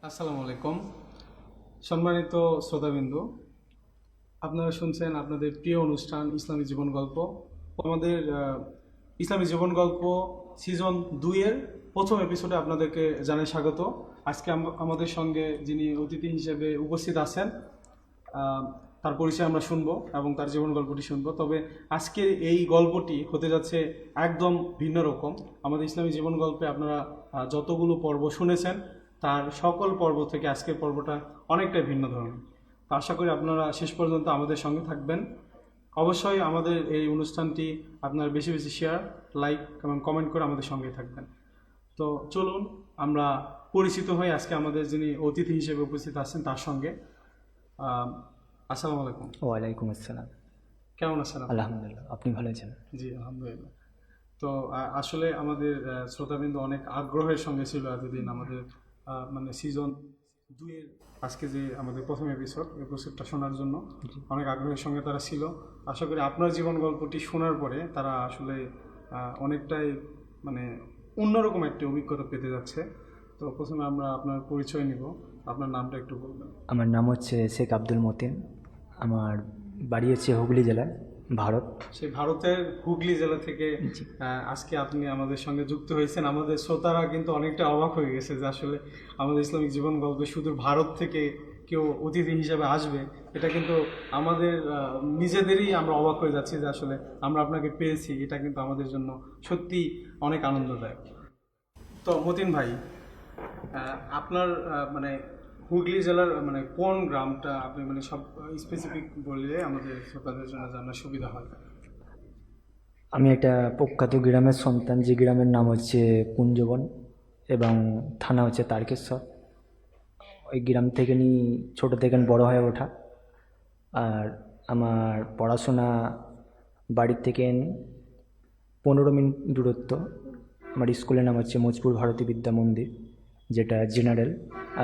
আসসালামু আলাইকুম, সম্মানিত শ্রোতাবিন্দু। আপনারা শুনছেন আপনাদের প্রিয় অনুষ্ঠান ইসলামী জীবন গল্প। আমাদের ইসলামী জীবন গল্প সিজন 2-এর প্রথম এপিসোডে আপনাদেরকে জানাই স্বাগত। আজকে আমাদের সঙ্গে যিনি অতিথি হিসেবে উপস্থিত আছেন, তার পরিচয় আমরা শুনবো এবং তার জীবন গল্পটি শুনবো। তবে আজকের এই গল্পটি হতে যাচ্ছে একদম ভিন্ন রকম। আমাদের ইসলামী জীবন গল্পে আপনারা যতগুলো পর্ব শুনেছেন তার সকল পর্ব থেকে আজকের পর্বটা অনেকটাই ভিন্ন ধরনের। তো আশা করি আপনারা শেষ পর্যন্ত আমাদের সঙ্গে থাকবেন। অবশ্যই আমাদের এই অনুষ্ঠানটি আপনারা বেশি বেশি শেয়ার, লাইক এবং কমেন্ট করে আমাদের সঙ্গে থাকবেন। তো চলুন আমরা পরিচিত হই আজকে আমাদের যিনি অতিথি হিসেবে উপস্থিত আছেন তার সঙ্গে। আসসালামু আলাইকুম। ওয়ালাইকুম আসসালাম। কেমন আছেন? আলহামদুলিল্লাহ, আপনি ভালো আছেন? জি আলহামদুলিল্লাহ। তো আসলে আমাদের শ্রোতাবৃন্দ অনেক আগ্রহের সঙ্গে ছিল এতদিন আমাদের মানে সিজন 2-এর আজকে যে আমাদের প্রথম এপিসোডটা শোনার জন্য অনেক আগ্রহের সঙ্গে তারা ছিল। আশা করি আপনার জীবন গল্পটি শোনার পরে তারা আসলে অনেকটাই মানে অন্যরকম একটি অভিজ্ঞতা পেতে যাচ্ছে। তো প্রথমে আমরা আপনার পরিচয় নিব, আপনার নামটা একটু বলবেন। আমার নাম হচ্ছে শেখ আব্দুল মতিন। আমার বাড়ি হচ্ছে হুগলি জেলায়, ভারত। সেই ভারতের হুগলি জেলা থেকে আজকে আপনি আমাদের সঙ্গে যুক্ত হয়েছেন। আমাদের শ্রোতারা কিন্তু অনেকটা অবাক হয়ে গেছে যে আসলে আমাদের ইসলামিক জীবন গল্পে শুধু ভারত থেকে কেউ অতিথি হিসাবে আসবে, এটা কিন্তু আমাদের নিজেদেরই আমরা অবাক হয়ে যাচ্ছি যে আসলে আমরা আপনাকে পেয়েছি। এটা কিন্তু আমাদের জন্য সত্যি অনেক আনন্দদায়ক। তো মতিন ভাই, আপনার মানে হুগলি জেলার মানে কোন গ্রামটা আপনি মানে সব স্পেসিফিক বললে আমাদের শ্রোতাদের জন্য জানার সুবিধা হয়। আমি একটা প্রখ্যাত গ্রামের সন্তান, যে গ্রামের নাম হচ্ছে কুঞ্জবন এবং থানা হচ্ছে তারকেশ্বর। ওই গ্রাম থেকে ছোটো থেকে বড় হয়ে ওঠা। আর আমার পড়াশোনা বাড়ির থেকে 15 মিনিট দূরত্ব। আমার স্কুলের নাম হচ্ছে মজপুর ভারতী বিদ্যা মন্দির, যেটা জেনারেল।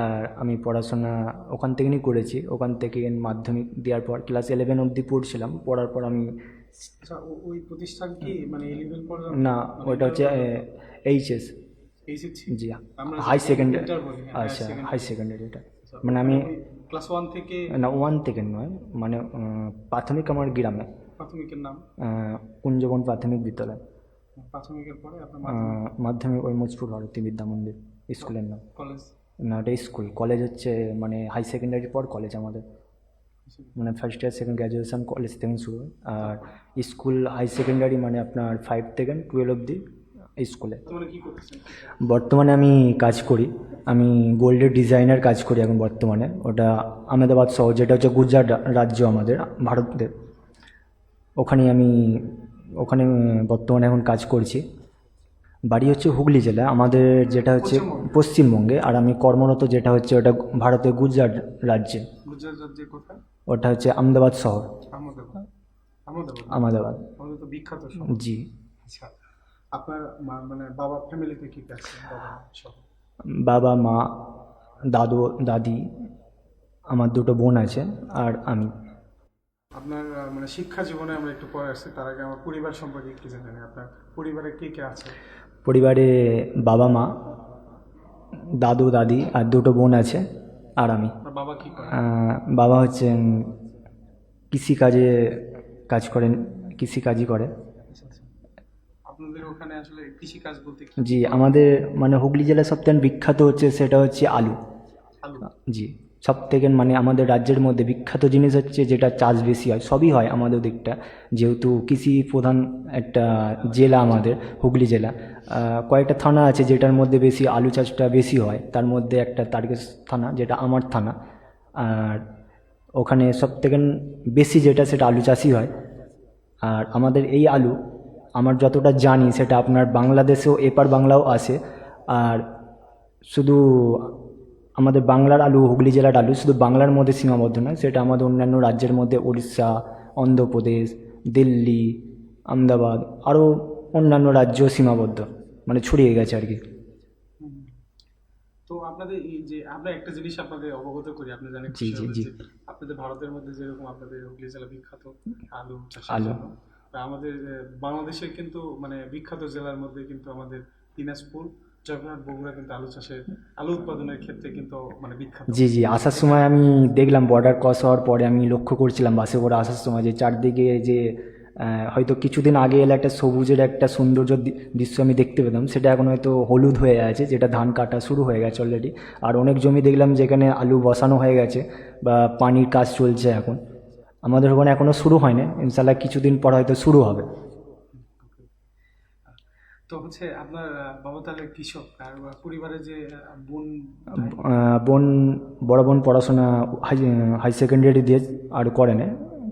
আর আমি পড়াশোনা ওখান থেকেই করেছি। ওখান থেকে মাধ্যমিক দেওয়ার পর ক্লাস 11 অবধি পড়ছিলাম। পড়ার পর আমি আচ্ছা, ওই প্রতিষ্ঠান কি মানে 11 পর্যন্ত? না, ওইটা হচ্ছে এইচএস। জি, হাই সেকেন্ডারি। আচ্ছা, হাই সেকেন্ডারি এটা। মানে আমি ক্লাস 1 থেকে না, 1 থেকে নয়, মানে প্রাথমিক আমার গ্রামে প্রাথমিকের নাম কুঞ্জবন প্রাথমিক বিদ্যালয়। প্রাথমিকের পরে আপনার মাধ্যমিক ওই মজপুর ভারতী বিদ্যা মন্দির স্কুলের নাম। কলেজ না, এটা স্কুল। কলেজ হচ্ছে মানে হাই সেকেন্ডারির পর কলেজ আমাদের, মানে first year second graduation college থেকে শুরু হয়। আর স্কুল হাই সেকেন্ডারি মানে আপনার 5 থেকে 12 অবধি স্কুলে। বর্তমানে আমি কাজ করি, আমি গোল্ডের ডিজাইনার কাজ করি এখন বর্তমানে। ওটা আহমেদাবাদ শহর, যেটা হচ্ছে গুজরাট রাজ্য আমাদের ভারতের। ওখানে বর্তমানে এখন কাজ করছি। বাড়ি হচ্ছে হুগলি জেলা আমাদের, যেটা হচ্ছে পশ্চিমবঙ্গে। আর আমি কর্মরত যেটা হচ্ছে ওটা ভারতের গুজরাট রাজ্যে। ওটা হচ্ছে আহমেদাবাদ শহর। আহমেদাবাদ বিখ্যাত। জি। আচ্ছা, আপনার মানে বাবা ফ্যামিলিতে কি আছে? বাবা, মা, দাদু, দাদি, আমার 2 বোন আছে আর আমি। আপনার মানে শিক্ষা জীবনে আমরা একটু পরে আসছি, তার আগে আমার পরিবার সম্পর্কে একটু জেনে নিই। আপনার পরিবারে কে কে আছে? পরিবারে বাবা, মা, দাদু, দাদি আর 2 বোন আছে আর আমি। বাবা কি করে? বাবা হচ্ছে কৃষিকাজে কাজ করেন, কৃষিকাজই করে। আপনাদের ওখানে আসলে কৃষিকাজ বলতে কি? জি, আমাদের মানে হুগলি জেলার সবথেকে বিখ্যাত হচ্ছে সেটা হচ্ছে আলু। জি, সব থেকে মানে আমাদের রাজ্যের মধ্যে বিখ্যাত জিনিস হচ্ছে যেটা চাষ বেশি হয়, সবই হয় আমাদের দিকটা, যেহেতু কৃষি প্রধান একটা জেলা আমাদের হুগলি জেলা। কয়েকটা থানা আছে যেটার মধ্যে বেশি আলু চাষটা বেশি হয়, তার মধ্যে একটা তারকেশ্বর থানা, যেটা আমার থানা। আর ওখানে সব থেকে বেশি যেটা সেটা আলু চাষই হয়। আর আমাদের এই আলু, আমার যতটা জানি সেটা আপনার বাংলাদেশেও, এপার বাংলাও আসে। আর শুধু আমাদের বাংলার আলু, হুগলি জেলার আলু শুধু বাংলার মধ্যে সীমাবদ্ধ নয়, সেটা আমাদের অন্যান্য রাজ্যের মধ্যে উড়িষ্যা, অন্ধ্রপ্রদেশ, দিল্লি, আহমেদাবাদ আরও অন্যান্য রাজ্য সীমাবদ্ধ, মানে ছড়িয়ে গেছে আর কি। তো আপনাদের এই যে আমরা একটা জিনিস আপনাদের অবগত করি, আপনি জানেন জি জি জি, আপনাদের ভারতের মধ্যে যেরকম আপনাদের হুগলি জেলা বিখ্যাত আলু চাষের আলু, জন্য, আমাদের বাংলাদেশের কিন্তু মানে বিখ্যাত জেলার মধ্যে কিন্তু আমাদের দিনাজপুর, জয়পুরহাট, বগুড়া কিন্তু আলু উৎপাদনের ক্ষেত্রে কিন্তু মানে বিখ্যাত। জি জি, আসার সময় আমি দেখলাম বর্ডার ক্রস হওয়ার পরে আমি লক্ষ্য করছিলাম বাসে করে আসার সময় যে চারদিকে যে হয়তো কিছুদিন আগে এলে একটা সবুজের একটা সৌন্দর্য দৃশ্য আমি দেখতে পেতাম, সেটা এখন হয়তো হলুদ হয়ে আছে, যেটা ধান কাটা শুরু হয়ে গেছে অলরেডি। আর অনেক জমি দেখলাম যেখানে আলু বসানো হয়ে গেছে বা পানির কাজ চলছে এখন। আমাদের ওখানে এখনও শুরু হয়নি, ইনশাল্লাহ কিছুদিন পর হয়তো শুরু হবে। তো হচ্ছে আপনার বাবা তাহলে কৃষক, আর পরিবারে যে বোন, বোন, বড় বোন পড়াশোনা হাই হাই সেকেন্ডারি দিয়ে আর করে না,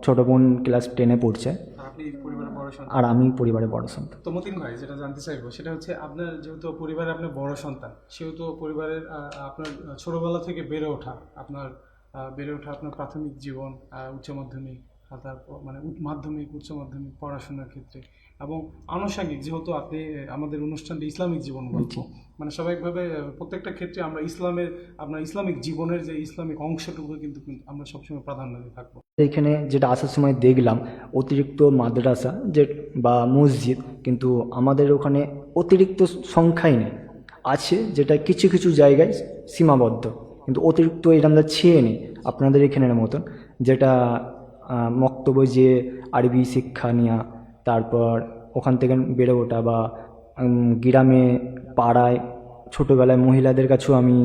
ছোটো বোন ক্লাস 10-এ পড়ছে, আর আপনি পরিবারের বড় সন্তান। আর আমি পরিবারের বড় সন্তান। তো মতিন ভাই, যেটা জানতে চাইবো সেটা হচ্ছে আপনার যেহেতু পরিবারে আপনার বড় সন্তান, সেহেতু পরিবারের আপনার ছোটবেলা থেকে বেড়ে ওঠা আপনার প্রাথমিক জীবন, উচ্চ মাধ্যমিক, তারপর মানে মাধ্যমিক, উচ্চ মাধ্যমিক পড়াশোনার ক্ষেত্রে, এবং আনুষঙ্গিক যেহেতু আপনি আমাদের অনুষ্ঠানটি ইসলামিক জীবন গল্প, মানে স্বাভাবিকভাবে প্রত্যেকটা ক্ষেত্রে আমরা আপনার ইসলামিক জীবনের যে ইসলামিক অংশটুকু কিন্তু আমরা সবসময় প্রাধান্য দিয়ে থাকবো। এখানে যেটা আসার সময় দেখলাম অতিরিক্ত মাদ্রাসা যে বা মসজিদ, কিন্তু আমাদের ওখানে অতিরিক্ত সংখ্যাই নেই, আছে যেটা কিছু কিছু জায়গায় সীমাবদ্ধ, কিন্তু অতিরিক্ত এটা আমরা ছেয়ে নেই আপনাদের এখানের মতন, যেটা মক্তব্য যে আরবি শিক্ষা নেওয়া, তারপর ওখান থেকে বেড়ে ওঠা বা গ্রামে পাড়ায় ছোটোবেলায় মহিলাদের কাছেও আমি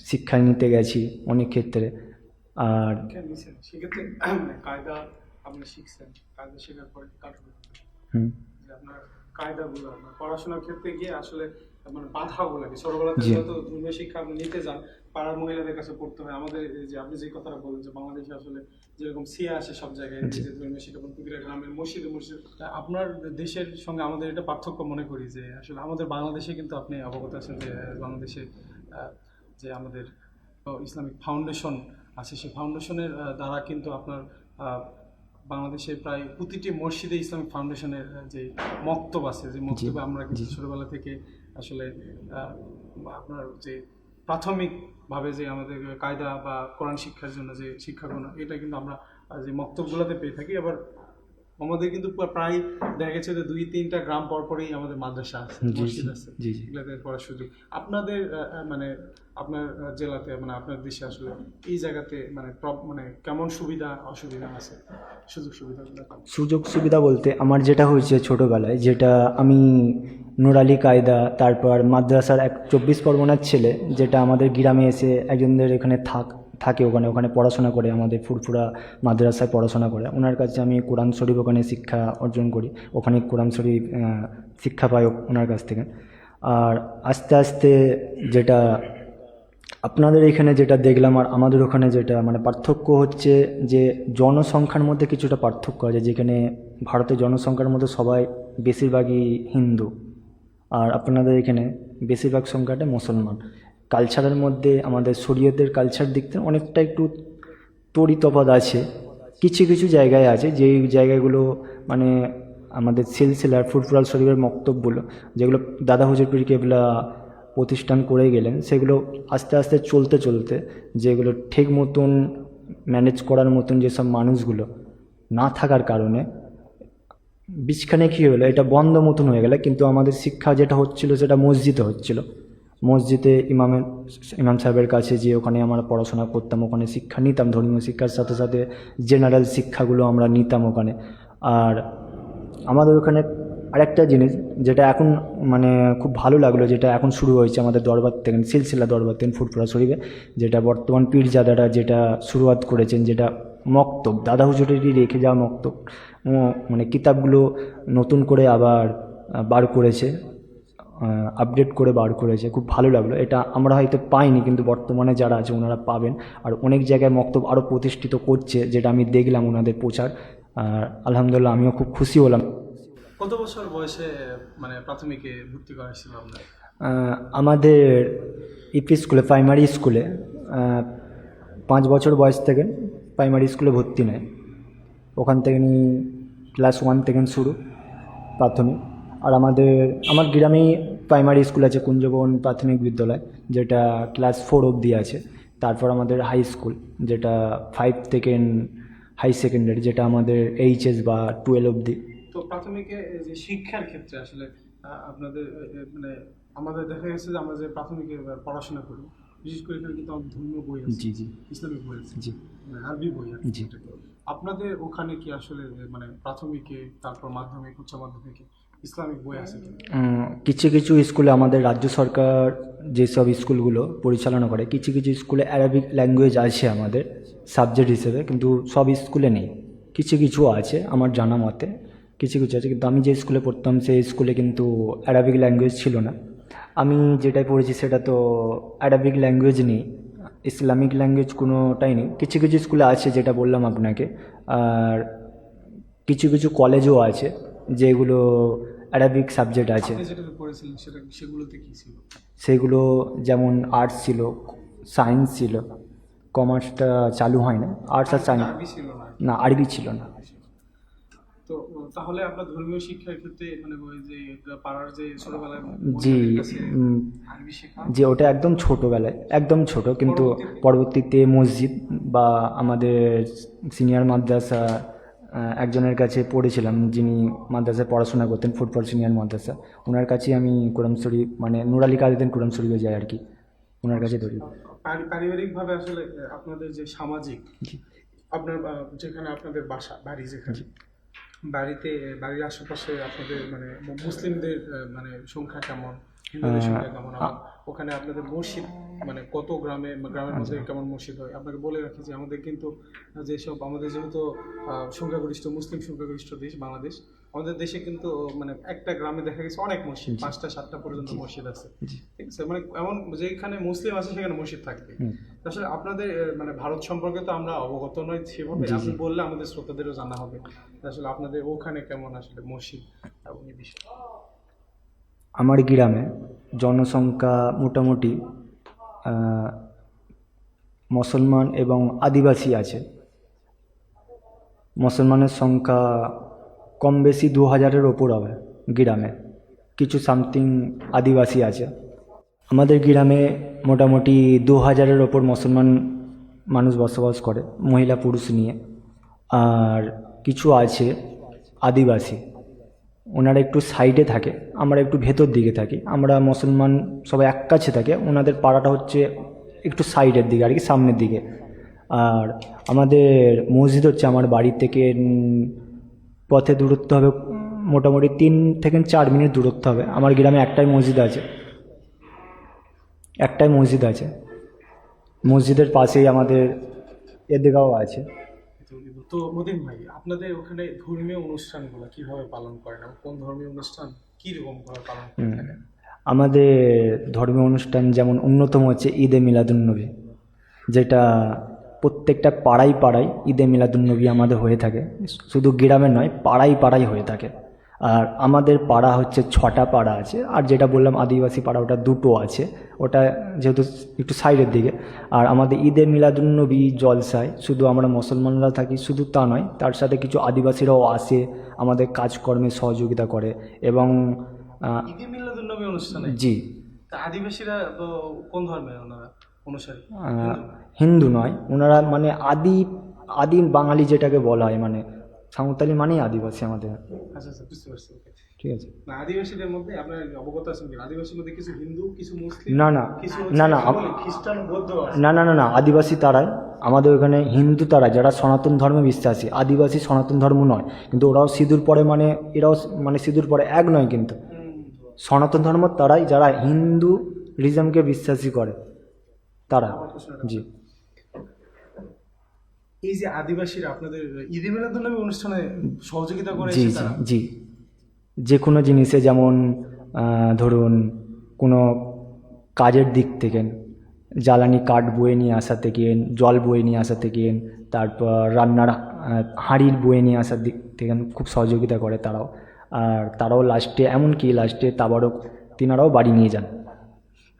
শিক্ষা নিতে গেছি অনেক ক্ষেত্রে। আর সেক্ষেত্রে কায়দা আপনি শিখছেন, কায়দা শেখার পরে যে আপনার কায়দাগুলো আপনার পড়াশোনার ক্ষেত্রে গিয়ে আসলে মানে বাধাগুলো কি ছোটবেলাতে যত ধর্মীয় শিক্ষা আপনি নিতে যান, পাড়ার মহিলাদের কাছে পড়তে হয়। আমাদের যে আপনি যে কথাটা বলেন যে বাংলাদেশে আসলে যেরকম সিয়া আসে সব জায়গায়, যে ধর্মীয় শিক্ষা প্রতিটা গ্রামের মসজিদে আপনার দেশের সঙ্গে আমাদের এটা পার্থক্য মনে করি যে আসলে আমাদের বাংলাদেশে কিন্তু আপনি অবগত আছেন যে বাংলাদেশে যে আমাদের ইসলামিক ফাউন্ডেশন আছে, সেই ফাউন্ডেশনের দ্বারা কিন্তু আপনার বাংলাদেশে প্রায় প্রতিটি মসজিদে ইসলামিক ফাউন্ডেশনের যে মক্তব আছে, যে মক্তবে আমরা কিন্তু ছোটোবেলা থেকে আসলে আপনার যে প্রাথমিকভাবে যে আমাদের কায়দা বা কোরআন শিক্ষার জন্য যে শিক্ষাগুলো, এটা কিন্তু আমরা যে মক্তবগুলোতে পেয়ে থাকি। আবার আমাদের কিন্তু প্রায় দেখা গেছে যে 2-3টা গ্রাম পরপরই আমাদের মাদ্রাসা আছে, মসজিদ আছে, এগুলোতে পড়ার সুযোগ। আপনাদের মানে আপনার জেলাতে মানে আপনার দেশে আসলে এই জায়গাতে মানে কেমন সুবিধা অসুবিধা আছে, সুযোগ সুবিধা বলতে আমার যেটা হয়েছে ছোটোবেলায়, যেটা আমি নুরালি কায়দা, তারপর মাদ্রাসার 24 পরগনার ছেলে, যেটা আমাদের গ্রামে এসে একজনদের এখানে থাকে ওখানে পড়াশোনা করে, আমাদের ফুরফুরা মাদ্রাসায় পড়াশোনা করে, ওনার কাছে আমি কোরআন শরীফ ওখানে শিক্ষা অর্জন করি, ওখানে কোরআন শরীফ শিক্ষা পাই ওনার কাছ থেকে। আর আস্তে আস্তে যেটা আপনাদের এখানে যেটা দেখলাম আর আমাদের ওখানে যেটা মানে পার্থক্য হচ্ছে যে জনসংখ্যার মধ্যে কিছুটা পার্থক্য আছে, যেখানে ভারতের জনসংখ্যার মধ্যে সবাই বেশিরভাগই হিন্দু, আর আপনাদের এখানে বেশিরভাগ সংখ্যাটা মুসলমান। কালচারের মধ্যে আমাদের শরীয়তের কালচার দিক থেকে অনেকটা একটু তফাৎ আছে, কিছু কিছু জায়গায় আছে যেই জায়গাগুলো মানে আমাদের সিলসিলার ফুরফুরাল শরীফের মক্তবগুলো, যেগুলো দাদা হুজুর পীর কেবলা প্রতিষ্ঠান করে গেলেন, সেগুলো আস্তে আস্তে চলতে যেগুলো ঠিক মতন ম্যানেজ করার মতন যেসব মানুষগুলো না থাকার কারণে বিছখানে কী হলো, এটা বন্ধ মতন হয়ে গেলে। কিন্তু আমাদের শিক্ষা যেটা হচ্ছিল সেটা মসজিদে হচ্ছিল, মসজিদে ইমাম সাহেবের কাছে যে ওখানে আমরা পড়াশোনা করতাম, ওখানে শিক্ষা নিতাম, ধর্মীয় শিক্ষার সাথে সাথে জেনারেল শিক্ষাগুলো আমরা নিতাম ওখানে। আর আমাদের ওখানে আরেকটা জিনিস যেটা এখন মানে খুব ভালো লাগলো, যেটা এখন শুরু হয়েছে আমাদের দরবার থেকে, সিলসিলা দরবার থেকে ফুরফুরা শরীফে, যেটা বর্তমান পীরজাদারা যেটা শুরুয়াত করেছেন, যেটা মক্তব দাদা হুজুরেরই রেখে যাওয়া মক্তব, মানে কিতাবগুলো নতুন করে আবার বার করেছে, আপডেট করে বার করেছে, খুব ভালো লাগলো। এটা আমরা হয়তো পাইনি, কিন্তু বর্তমানে যারা আছে ওনারা পাবেন। আর অনেক জায়গায় মক্তব আরও প্রতিষ্ঠিত করছে, যেটা আমি দেখলাম ওনাদের প্রচার, আর আলহামদুলিল্লাহ আমিও খুব খুশি হলাম। কত বছর বয়সে মানে প্রাথমিকে ভর্তি করা ছিল আপনার? আমাদের ইপি স্কুলে, প্রাইমারি স্কুলে 5 বছর বয়স থেকে প্রাইমারি স্কুলে ভর্তি নেয়, ওখান থেকে ক্লাস 1 থেকে শুরু প্রাথমিক। আর আমার গ্রামেই প্রাইমারি স্কুল আছে, কুঞ্জবন প্রাথমিক বিদ্যালয়, যেটা ক্লাস 4 অবধি আছে। তারপর আমাদের হাই স্কুল, যেটা 5 থেকে হাই সেকেন্ডারি, যেটা আমাদের এইচএস বা 12 অবধি। তো প্রাথমিকে যে শিক্ষার ক্ষেত্রে আসলে আপনাদের মানে আমাদের দেখা গেছে যে আমরা যে প্রাথমিকে পড়াশোনা করি, বিশেষ করে এখানে কিন্তু আমাদের ধর্মীয় বই আছে, জি জি ইসলামিক বই আছে, জি মানে আরবি বই আছে। জি। আপনাদের ওখানে কি আসলে মানে প্রাথমিকে, তারপর মাধ্যমিক, উচ্চ মাধ্যমিকে ইসলামিক বই আছে কি? কিছু কিছু স্কুলে আমাদের রাজ্য সরকার যেসব স্কুলগুলো পরিচালনা করে, কিছু কিছু স্কুলে অ্যারাবিক ল্যাঙ্গুয়েজ আছে আমাদের সাবজেক্ট হিসেবে, কিন্তু সব স্কুলে নেই। কিছু কিছু আছে আমার জানা মতে, কিছু কিছু আছে, কিন্তু আমি যে স্কুলে পড়তাম সেই স্কুলে কিন্তু অ্যারাবিক ল্যাঙ্গুয়েজ ছিল না। আমি যেটাই পড়েছি সেটা তো অ্যারাবিক ল্যাঙ্গুয়েজ নেই, ইসলামিক ল্যাঙ্গুয়েজ কোনোটাই নেই। কিছু কিছু স্কুলে আছে যেটা বললাম আপনাকে, আর কিছু কিছু কলেজও আছে যেগুলো অ্যারাবিক সাবজেক্ট আছে। আপনি যেটা পড়েছিলেন সেগুলোতে কি ছিল? সেগুলো যেমন আর্টস ছিল, সায়েন্স ছিল, কমার্সটা চালু হয় না, আর্টস আর সায়েন্স। আরবি ছিল না? না, আরবি ছিল না। তো তাহলে আপনার ধর্মীয় শিক্ষার ক্ষেত্রে মানে ওই যে পাড়ার যে ছোটবেলায় জি বন্ধুদের কাছে আরবি শেখা, যে ওটা একদম ছোটোবেলায়, একদম ছোট, কিন্তু পরবর্তীতে মসজিদ বা আমাদের সিনিয়র মাদ্রাসা একজনের কাছে পড়েছিলাম, যিনি মাদ্রাসায় পড়াশোনা করতেন, ফুটবল সিনিয়র মাদ্রাসা, ওনার কাছেই আমি কোরআন শরীফ মানে নুর আলী কাদিদিন কোরআন শরীফে যাই আর কি, ওনার কাছে ধরি। পারিবারিকভাবে আসলে আপনাদের যে সামাজিক, জি আপনার যেখানে আপনাদের বাসা বাড়ি, যেখানে বাড়িতে বাড়ির আশেপাশে আপনাদের মানে মুসলিমদের মানে সংখ্যা কেমন, হিন্দুদের সংখ্যা কেমন, আবার ওখানে আপনাদের মসজিদ মানে কত গ্রামের মধ্যে কেমন মসজিদ হয়? আপনাকে বলে রাখি যে আমাদের কিন্তু যেসব আমাদের যেহেতু সংখ্যাগরিষ্ঠ মুসলিম সংখ্যাগরিষ্ঠ দেশ বাংলাদেশ, আমাদের দেশে কিন্তু মানে একটা গ্রামে দেখা গেছে অনেক মসজিদ, 5টা 7টা পর্যন্ত মসজিদ আছে। জি ঠিক আছে, মানে এমন যেখানে মুসলিম আছে সেখানে মসজিদ থাকবে। আসলে আপনাদের মানে ভারত সম্পর্কে তো আমরা অবগত নই সেভাবে, আপনি বললে আমাদের শ্রোতাদেরও জানা হবে আসলে আপনাদের ওখানে কেমন আসলে মসজিদ এবং এই বিষয়। আমার গ্রামে জনসংখ্যা মোটামুটি মুসলমান এবং আদিবাসী আছে। মুসলমানের সংখ্যা কম বেশি 2000-এর ওপর হবে গ্রামে, কিছু সামথিং আদিবাসী আছে। আমাদের গ্রামে মোটামুটি 2000-এর ওপর মুসলমান মানুষ বসবাস করে, মহিলা পুরুষ নিয়ে। আর কিছু আছে আদিবাসী, ওনারা একটু সাইডে থাকে, আমরা একটু ভেতর দিকে থাকি। আমরা মুসলমান সবাই এক কাছে থাকে, ওনাদের পাড়াটা হচ্ছে একটু সাইডের দিকে আর কি, সামনের দিকে। আর আমাদের মসজিদ হচ্ছে আমার বাড়ি থেকে পথে দূরত্ব হবে মোটামুটি 3 থেকে 4 মিনিট দূরত্ব হবে। আমার গ্রামে একটাই মসজিদ আছে, একটাই মসজিদ আছে। মসজিদের পাশেই আমাদের ঈদগাঁও আছে। তো মদিন ভাই, আপনাদের ওখানে ধর্মীয় অনুষ্ঠানগুলো কিভাবে পালন করেন এবং কোন ধর্মীয় অনুষ্ঠান কি রকম ভাবে পালন করে থাকেন? আমাদের ধর্মীয় অনুষ্ঠান যেমন অন্যতম হচ্ছে ঈদে মিলাদুন্নবী, যেটা প্রত্যেকটা পাড়ায় পাড়ায় ঈদে মিলাদুন্নবী আমাদের হয়ে থাকে। শুধু গ্রামে নয়, পাড়ায় পাড়ায় হয়ে থাকে। আর আমাদের পাড়া হচ্ছে 6টা পাড়া আছে, আর যেটা বললাম আদিবাসী পাড়া ওটা 2টো আছে, ওটা যেহেতু একটু সাইডের দিকে। আর আমাদের ঈদে মিলাদুন্নবী জলসায় শুধু আমরা মুসলমানরা থাকি শুধু তা নয়, তার সাথে কিছু আদিবাসীরাও আসে, আমাদের কাজকর্মে সহযোগিতা করে। এবং ঈদে মিলাদুন্নবী অনুষ্ঠানে জি, তা আদিবাসীরা তো কোন ধর্মের ওনারা অনুসারী? হিন্দু নয়, ওনারা মানে আদি বাঙালি যেটাকে বলা হয়, মানে সাঁওতালি মানেই আদিবাসী আমাদের। আচ্ছা আচ্ছা, বুঝতে পারছি। ওকে, ঠিক আছে। না আদিবাসীদের মধ্যে আপনার অবগত আছেন কি? আদিবাসীর মধ্যে কিছু হিন্দু, কিছু মুসলিম, না না কিছু না না খ্রিস্টান, বৌদ্ধ আছে। না না না না আদিবাসী তারাই আমাদের ওখানে, হিন্দু তারা যারা সনাতন ধর্মে বিশ্বাসী, আদিবাসী সনাতন ধর্ম নয়, কিন্তু ওরাও সিঁদুর পরে, মানে এরাও মানে সিঁদুর পরে এক নয়, কিন্তু সনাতন ধর্ম তারাই যারা হিন্দু রিজমকে বিশ্বাসী করে তারা। জি এই যে আদিবাসীরা আপনাদের ঈদে মিলাদুন্নবী অনুষ্ঠানে সহযোগিতা করে জি এসে জি তারা? জি, যে কোনো জিনিসে, যেমন ধরুন কোনো কাজের দিক থেকে, জ্বালানি কাঠ বয়ে নিয়ে আসা থেকে, জল বয়ে নিয়ে আসা থেকে, তারপর রান্নার হাঁড়ির বয়ে নিয়ে আসার দিক থেকে খুব সহযোগিতা করে তারাও। আর তারাও লাস্টে, এমনকি লাস্টে তাবারক তিনারাও বাড়ি নিয়ে যান।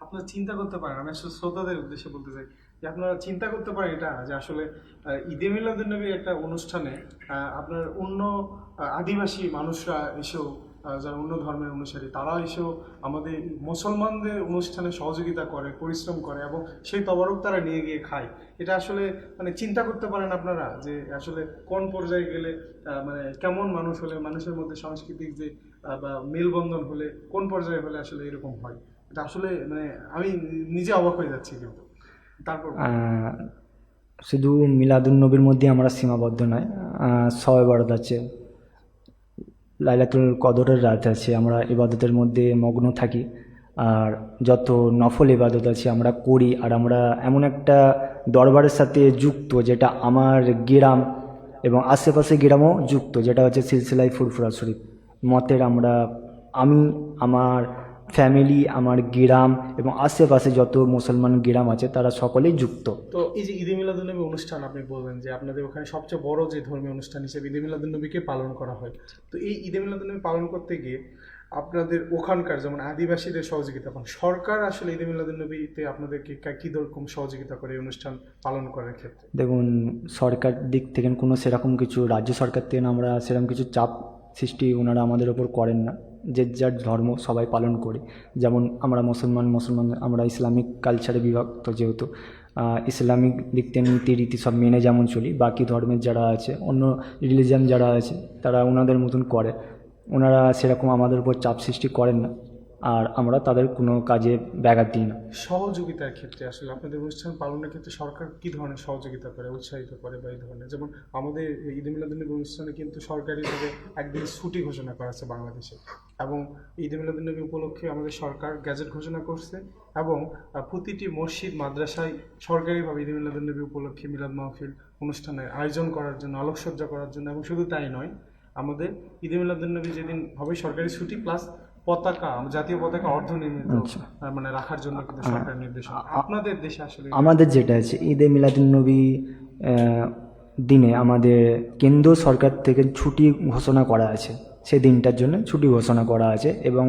আপনারা চিন্তা করতে পারেন, আমি আসলে শ্রোতাদের উদ্দেশ্যে বলতে চাই যে আপনারা চিন্তা করতে পারেন এটা, যে আসলে ঈদে মিলাদুন্নবীর একটা অনুষ্ঠানে আপনার অন্য আদিবাসী মানুষরা এসেও যারা অন্য ধর্মের অনুসারী, তারা এসেও আমাদের মুসলমানদের অনুষ্ঠানে সহযোগিতা করে, পরিশ্রম করে এবং সেই তবারক তারা নিয়ে গিয়ে খায়। এটা আসলে মানে চিন্তা করতে পারেন আপনারা যে আসলে কোন পর্যায়ে গেলে মানে কেমন মানুষ হলে, মানুষের মধ্যে সাংস্কৃতিক যে বা মেলবন্ধন হলে কোন পর্যায়ে হলে আসলে এরকম হয়। এটা আসলে মানে আমি নিজে অবাক হয়ে যাচ্ছি। কিন্তু তারপর শুধু মিলাদুন্নবীর মধ্যে আমরা সীমাবদ্ধ নয়, শবে বরাত আছে, লাইলাতুল কদরের রাত আছে, আমরা ইবাদতের মধ্যে মগ্ন থাকি। আর যত নফল ইবাদত আছে আমরা করি। আর আমরা এমন একটা দরবারের সাথে যুক্ত যেটা আমার গ্রাম এবং আশেপাশে গ্রামও যুক্ত, যেটা হচ্ছে সিলসিলায় ফুরফুরা শরীফ মতের। আমি, আমার ফ্যামিলি, আমার গ্রাম এবং আশেপাশে যত মুসলমান গ্রাম আছে তারা সকলেই যুক্ত। তো এই যে ঈদে মিলাদুন্নবী অনুষ্ঠান আপনি বলবেন যে আপনাদের ওখানে সবচেয়ে বড় যে ধর্মীয় অনুষ্ঠান হিসেবে ঈদে মিলাদুন্নবীকে পালন করা হয়, তো এই ঈদে মিলাদুন্নবী পালন করতে গিয়ে আপনাদের ওখানকার যেমন আদিবাসীদের সহযোগিতা পান, সরকার আসলে ঈদে মিলাদুন্নবীতে আপনাদেরকে কী রকম সহযোগিতা করে এই অনুষ্ঠান পালন করার ক্ষেত্রে? দেখুন, সরকার দিক থেকে কোনো সেরকম কিছু, রাজ্য সরকার থেকে আমরা সেরকম কিছু চাপ সৃষ্টি ওনারা আমাদের ওপর করেন না। যে যার ধর্ম সবাই পালন করি। যেমন আমরা মুসলমান, আমরা ইসলামিক কালচারে বিভক্ত, যেহেতু ইসলামিক দিক থেকে নীতি রীতি সব মেনে যেমন চলি, বাকি ধর্মের যারা আছে, অন্য রিলিজিয়ান যারা আছে, তারা ওনাদের মতন করে। ওনারা সেরকম আমাদের উপর চাপ সৃষ্টি করেন না, আর আমরা তাদের কোনো কাজে ব্যাঘাত দিই না। সহযোগিতার ক্ষেত্রে আসলে আপনাদের অনুষ্ঠান পালনের ক্ষেত্রে সরকার কী ধরনের সহযোগিতা করে, উৎসাহিত করে বা এই ধরনের? যেমন আমাদের ঈদে মিলাদুন্নবী অনুষ্ঠানে কিন্তু সরকারিভাবে একদিন ছুটি ঘোষণা করা আছে বাংলাদেশে, এবং ঈদে মিলাদুন্নবী উপলক্ষে আমাদের সরকার গ্যাজেট ঘোষণা করছে, এবং প্রতিটি মসজিদ মাদ্রাসায় সরকারিভাবে ঈদে মিলাদুন্নবী উপলক্ষে মিলাদ মাহফিল অনুষ্ঠানের আয়োজন করার জন্য, আলোকসজ্জা করার জন্য। এবং শুধু তাই নয়, আমাদের ঈদে মিলাদুন্নবী যেদিন হবে সরকারি ছুটি প্লাস পতাকা, জাতীয় পতাকা অর্ধনির্মিত মানে রাখার জন্য কিন্তু সরকার নির্দেশনা। আপনাদের দেশে আসলে আমাদের যেটা আছে, ঈদে মিলাদুন্নবী দিনে আমাদের কেন্দ্র সরকার থেকে ছুটি ঘোষণা করা আছে, সেই দিনটার জন্য ছুটি ঘোষণা করা আছে। এবং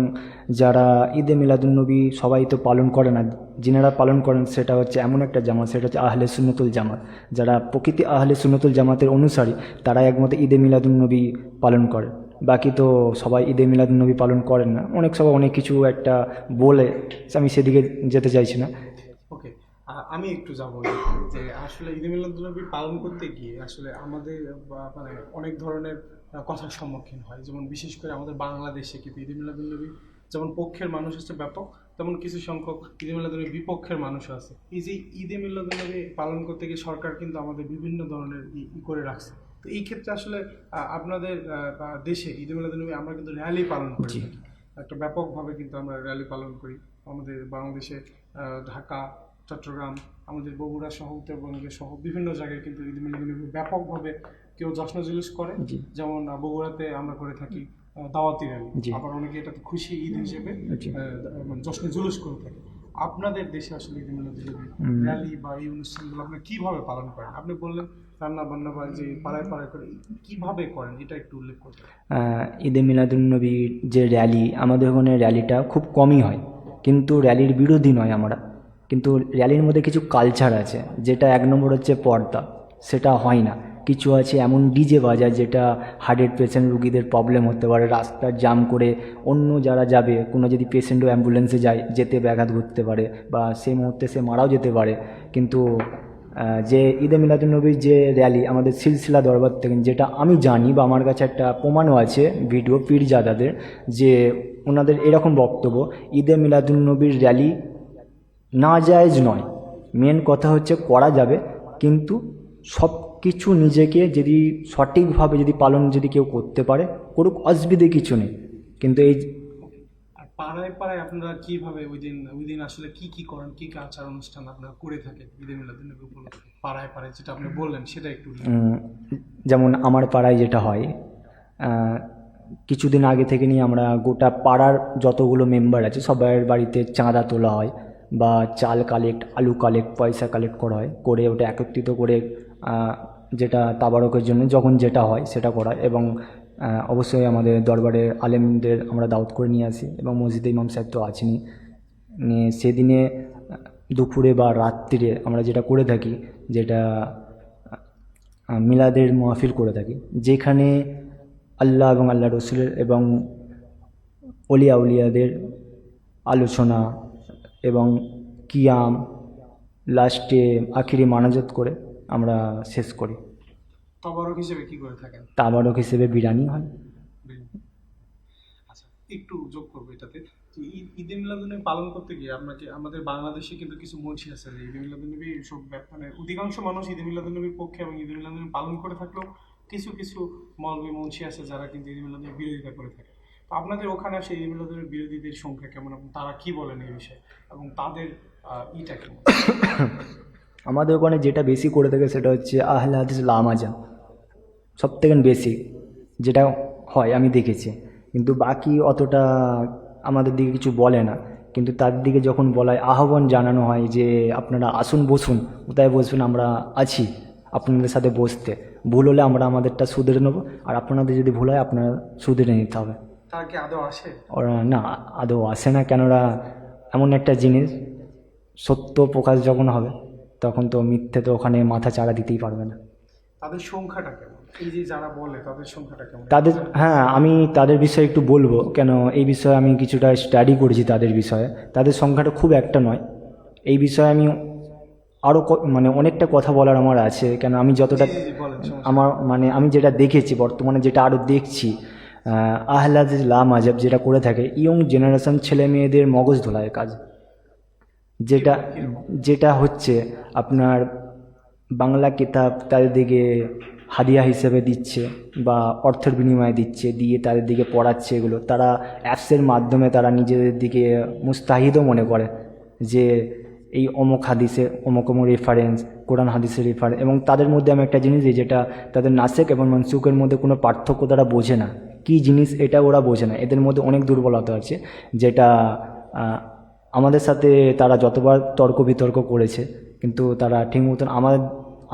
যারা ঈদে মিলাদুন্নবী সবাই তো পালন করে না, যিনারা পালন করেন সেটা হচ্ছে এমন একটা জামাত, সেটা হচ্ছে আহলে সুন্নতুল জামাত। যারা প্রকৃতি আহলে সুন্নতুল জামাতের অনুসারী, তারা একমত ঈদে মিলাদুন্নবী পালন করে। বাকি তো সবাই ঈদে মিলাদুন্নবী পালন করেন না, অনেক সবাই অনেক কিছু একটা বলে, আমি সেদিকে যেতে চাইছি না। ওকে, আমি একটু যাবো যে আসলে ঈদে মিলাদুন্নবী পালন করতে গিয়ে আসলে আমাদের মানে অনেক ধরনের কথার সম্মুখীন হয়। যেমন বিশেষ করে আমাদের বাংলাদেশে কিন্তু ঈদে মিলাদুন্নবী যেমন পক্ষের মানুষ আছে ব্যাপক, তেমন কিছু সংখ্যক ঈদে মিলাদুন্নবী বিপক্ষের মানুষও আছে। এই যে ঈদে মিলাদুন্নবী পালন করতে গিয়ে সরকার কিন্তু আমাদের বিভিন্ন ধরনের করে রাখছে। তো এই ক্ষেত্রে আসলে আপনাদের দেশে ঈদে মিলাদুন্নবী আমরা কিন্তু র্যালি পালন করি, একটা ব্যাপকভাবে কিন্তু আমরা র্যালি পালন করি। আমাদের বাংলাদেশে ঢাকা, চট্টগ্রাম, আমাদের বগুড়া সহ উত্তরবঙ্গে সহ বিভিন্ন জায়গায় কিন্তু ঈদ মিলাদুন্নবী ব্যাপকভাবে কেউ জশ্ন জুলুস করে। যেমন বগুড়াতে আমরা করে থাকি দাওয়াতি র্যালি, আবার অনেকে এটাতে খুশি ঈদ হিসেবে জশ্ন জুলুস করে থাকে। আপনাদের দেশে আসলে ঈদ মিলাদুন্নবী র্যালি বা এই অনুষ্ঠানগুলো আপনি কিভাবে পালন করেন? আপনি বললেন রান্না বান্না বা যে পাড়ায় পাড়ায় করে, কিভাবে করেন এটা একটু উল্লেখ করতে। ঈদে মিলাদুন্নবীর যে র্যালি, আমাদের ওখানে র্যালিটা খুব কমই হয়, কিন্তু র্যালির বিরোধী নয় আমরা। কিন্তু র্যালির মধ্যে কিছু কালচার আছে, যেটা এক নম্বর হচ্ছে পর্দা, সেটা হয় না। কিছু আছে এমন ডিজে বাজায় যেটা হার্টের পেশেন্ট রুগীদের প্রবলেম হতে পারে, রাস্তা জাম করে অন্য যারা যাবে, কোনো যদি পেশেন্টও অ্যাম্বুলেন্সে যায়, যেতে ব্যাঘাত ঘটতে পারে বা সেই মুহূর্তে সে মারাও যেতে পারে। কিন্তু যে ঈদে মিলাদুন্নবীর যে র্যালি আমাদের সিলসিলা দরবার থেকে, যেটা আমি জানি বা আমার কাছে একটা প্রমাণও আছে ভিডিও পীরজাদাদের, যে ওনাদের এরকম বক্তব্য, ঈদে মিলাদুন্নবীর র্যালি নাজায়েজ নয়। মেন কথা হচ্ছে করা যাবে, কিন্তু সব কিছু নিজেকে যদি সঠিকভাবে যদি পালন যদি কেউ করতে পারে, করুক, অসুবিধে কিছু নেই। কিন্তু এই পাড়ায় পাড়ায় আপনারা কিভাবে ওই দিন আসলে কি করেন, কি আচার অনুষ্ঠান আপনারা করে থাকেন ঈদে মিলাদুন্নবী উপলক্ষে পাড়ায় পাড়ায়, যেটা আপনি বললেন সেটা একটু? যেমন আমার পাড়ায় যেটা হয়, কিছুদিন আগে থেকে নিয়ে আমরা গোটা পাড়ার যতগুলো মেম্বার আছে সবার বাড়িতে চাঁদা তোলা হয়, বা চাল কালেক্ট, আলু কালেক্ট, পয়সা কালেক্ট করা হয়, করে ওটা একত্রিত করে যেটা তাবারকের জন্য যখন যেটা হয় সেটা করা হয়। এবং অবশ্যই আমাদের দরবারের আলেমদের আমরা দাওয়াত করে নিয়ে আসি, এবং মসজিদে ইমাম সাহেব তো আছেনই। সেদিনে দুপুরে বা রাত্রিরে আমরা যেটা করে থাকি, যেটা মিলাদের মাহফিল করে থাকি, যেখানে আল্লাহ এবং আল্লাহ রসুলের এবং অলিয়া উলিয়াদের আলোচনা এবং কিয়াম, লাস্টে আখিরি মানাজাত করে আমরা শেষ করি। তবারক হিসেবে কি করে থাকেন? তাবারক হিসেবে বিরিয়ানি হয়। আচ্ছা, একটু যোগ করবো এটাতে যে ঈদে মিলাদুন্নবী পালন করতে গিয়ে আপনাকে আমাদের বাংলাদেশে কিন্তু কিছু মুন্সি আছে যে ঈদে মিলাদুন্নবী সব মানে অধিকাংশ মানুষ ঈদে মিলাদুন্নবীর পক্ষে এবং ঈদে মিলাদুন্নবী পালন করে থাকলেও কিছু কিছু মৌলবী মুন্সি আছে যারা কিন্তু ঈদে মিলাদুন্নবীর বিরোধিতা করে থাকে। তো আপনাদের ওখানে আসে ঈদে মিলাদুন্নবীর বিরোধীদের সংখ্যা কেমন এবং তারা কি বলেন এই বিষয়ে এবং তাদের ইটা কেমন? আমাদের ওখানে যেটা বেশি করে থাকে সেটা হচ্ছে আহলে হাদিস লামাজা, সব থেকে বেশি যেটা হয় আমি দেখেছি। কিন্তু বাকি অতটা আমাদের দিকে কিছু বলে না, কিন্তু তার দিকে যখন বলায় আহ্বান জানানো হয় যে আপনারা আসুন, বসুন, কোথায় বসবেন, আমরা আছি আপনাদের সাথে বসতে, ভুল হলে আমরা আমাদেরটা শুধরে নেবো, আর আপনাদের যদি ভুল হয় আপনারা শুধরে নিতে হবে। তারা কি আদৌ আসে? ওরা না, আদৌ আসে না। কেননা এমন একটা জিনিস, সত্য প্রকাশ যখন হবে তখন তো মিথ্যে তো ওখানে মাথা চাড়া দিতেই পারবে না। তাদের সংখ্যাটা কেমন? এই যে যারা বলে তাদের সংখ্যাটা কেমন? তাদের, হ্যাঁ, আমি তাদের বিষয়ে একটু বলবো, কেন এই বিষয়ে আমি কিছুটা স্টাডি করেছি তাদের বিষয়ে। তাদের সংখ্যাটা খুব একটা নয়। এই বিষয়ে আমি আরও মানে অনেকটা কথা বলার আমার আছে, কেন আমি যতটা জি, বলেন, সমস্যা নেই। আমার মানে আমি যেটা দেখেছি, বর্তমানে যেটা আরও দেখছি, আহলে হাদিস লা মাযহাব যেটা করে থাকে ইয়ং জেনারেশন ছেলে মেয়েদের মগজ ধোলায় কাজ, যেটা যেটা হচ্ছে আপনার বাংলা কিতাব তাদের দিকে হাদিয়া হিসেবে দিচ্ছে বা অর্থের বিনিময়ে দিচ্ছে, দিয়ে তাদের দিকে পড়াচ্ছে। এগুলো তারা অ্যাপসের মাধ্যমে তারা নিজেদের দিকে মুস্তাহিদও মনে করে যে এই অমুক হাদিসে অমুক অমুক রেফারেন্স, কোরআন হাদিসের রেফারেন্স। এবং তাদের মধ্যে আমি একটা জিনিস দিই, যেটা তাদের নাসেক এবং মনসুকের মধ্যে কোনো পার্থক্য তারা বোঝে না, কী জিনিস এটা ওরা বোঝে না। এদের মধ্যে অনেক দুর্বলতা আছে, যেটা আমাদের সাথে তারা যতবার তর্ক বিতর্ক করেছে, কিন্তু তারা ঠিক মতন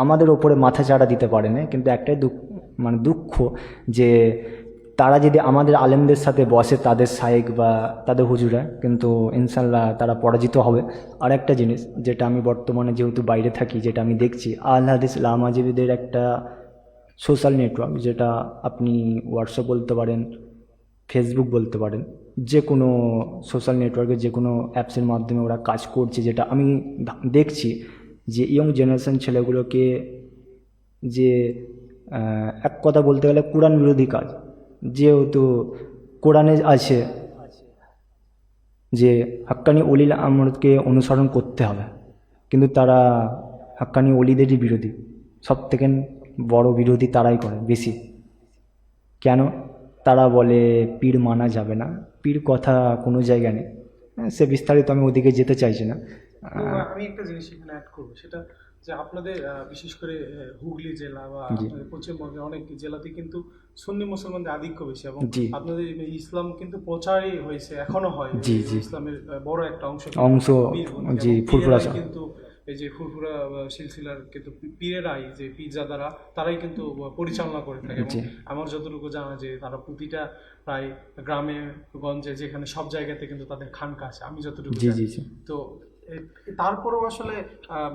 আমাদের ওপরে মাথা চাড়া দিতে পারে না। কিন্তু একটাই দুঃখ যে তারা যদি আমাদের আলেমদের সাথে বসে, তাদের শায়েখ বা তাদের হুজুরা, কিন্তু ইনশাল্লাহ তারা পরাজিত হবে। আর একটা জিনিস যেটা আমি বর্তমানে যেহেতু বাইরে থাকি, যেটা আমি দেখছি, আহলে হাদিস লামাজীবীদের একটা সোশ্যাল নেটওয়ার্ক, যেটা আপনি হোয়াটসঅ্যাপ বলতে পারেন, ফেসবুক বলতে পারেন, যে কোনো সোশ্যাল নেটওয়ার্কে যে কোনো অ্যাপসের মাধ্যমে ওরা কাজ করছে, যেটা আমি দেখছি যে ইয়ং জেনারেশন ছেলেগুলোকে যে এক কথা বলতে গেলে কোরআন বিরোধী কাজ। যেহেতু কোরআনে আছে যে হাক্কানি অলিল আমরকে অনুসরণ করতে হবে, কিন্তু তারা হাক্কানি অলিদেরই বিরোধী, সব থেকে বড় বিরোধী তারাই করে বেশি। কেন? তারা বলে পীর মানা যাবে না, পীর কথা কোনো জায়গায় নেই। সে বিস্তারিত আমি ওদিকে যেতে চাইছি না। তো আমি একটা জিনিস এখানে অ্যাড করবো, সেটা যে আপনাদের বিশেষ করে হুগলি জেলা বা জি। আপনাদের পশ্চিমবঙ্গে অনেক জেলাতে কিন্তু সুন্নি মুসলমানদের আধিক্য বেশি এবং জি। আপনাদের ইসলাম কিন্তু প্রচারই হয়েছে, এখনো হয়। জি, জি। ইসলামের বড় একটা অংশ জি, জি, ফুরফুরা কিন্তু এই যে ফুরফুরা সিলসিলার কিন্তু পীরেরাই, যে পীরজাদারা, তারাই কিন্তু পরিচালনা করে থাকে। এবং জি। আমার যতটুকু জানা যে তারা প্রতিটা প্রায় গ্রামে গঞ্জে যেখানে সব জায়গাতে কিন্তু তাদের খানকা আছে, আমি যতটুকু জি, জানি। জি, জি। তো তারপরেও আসলে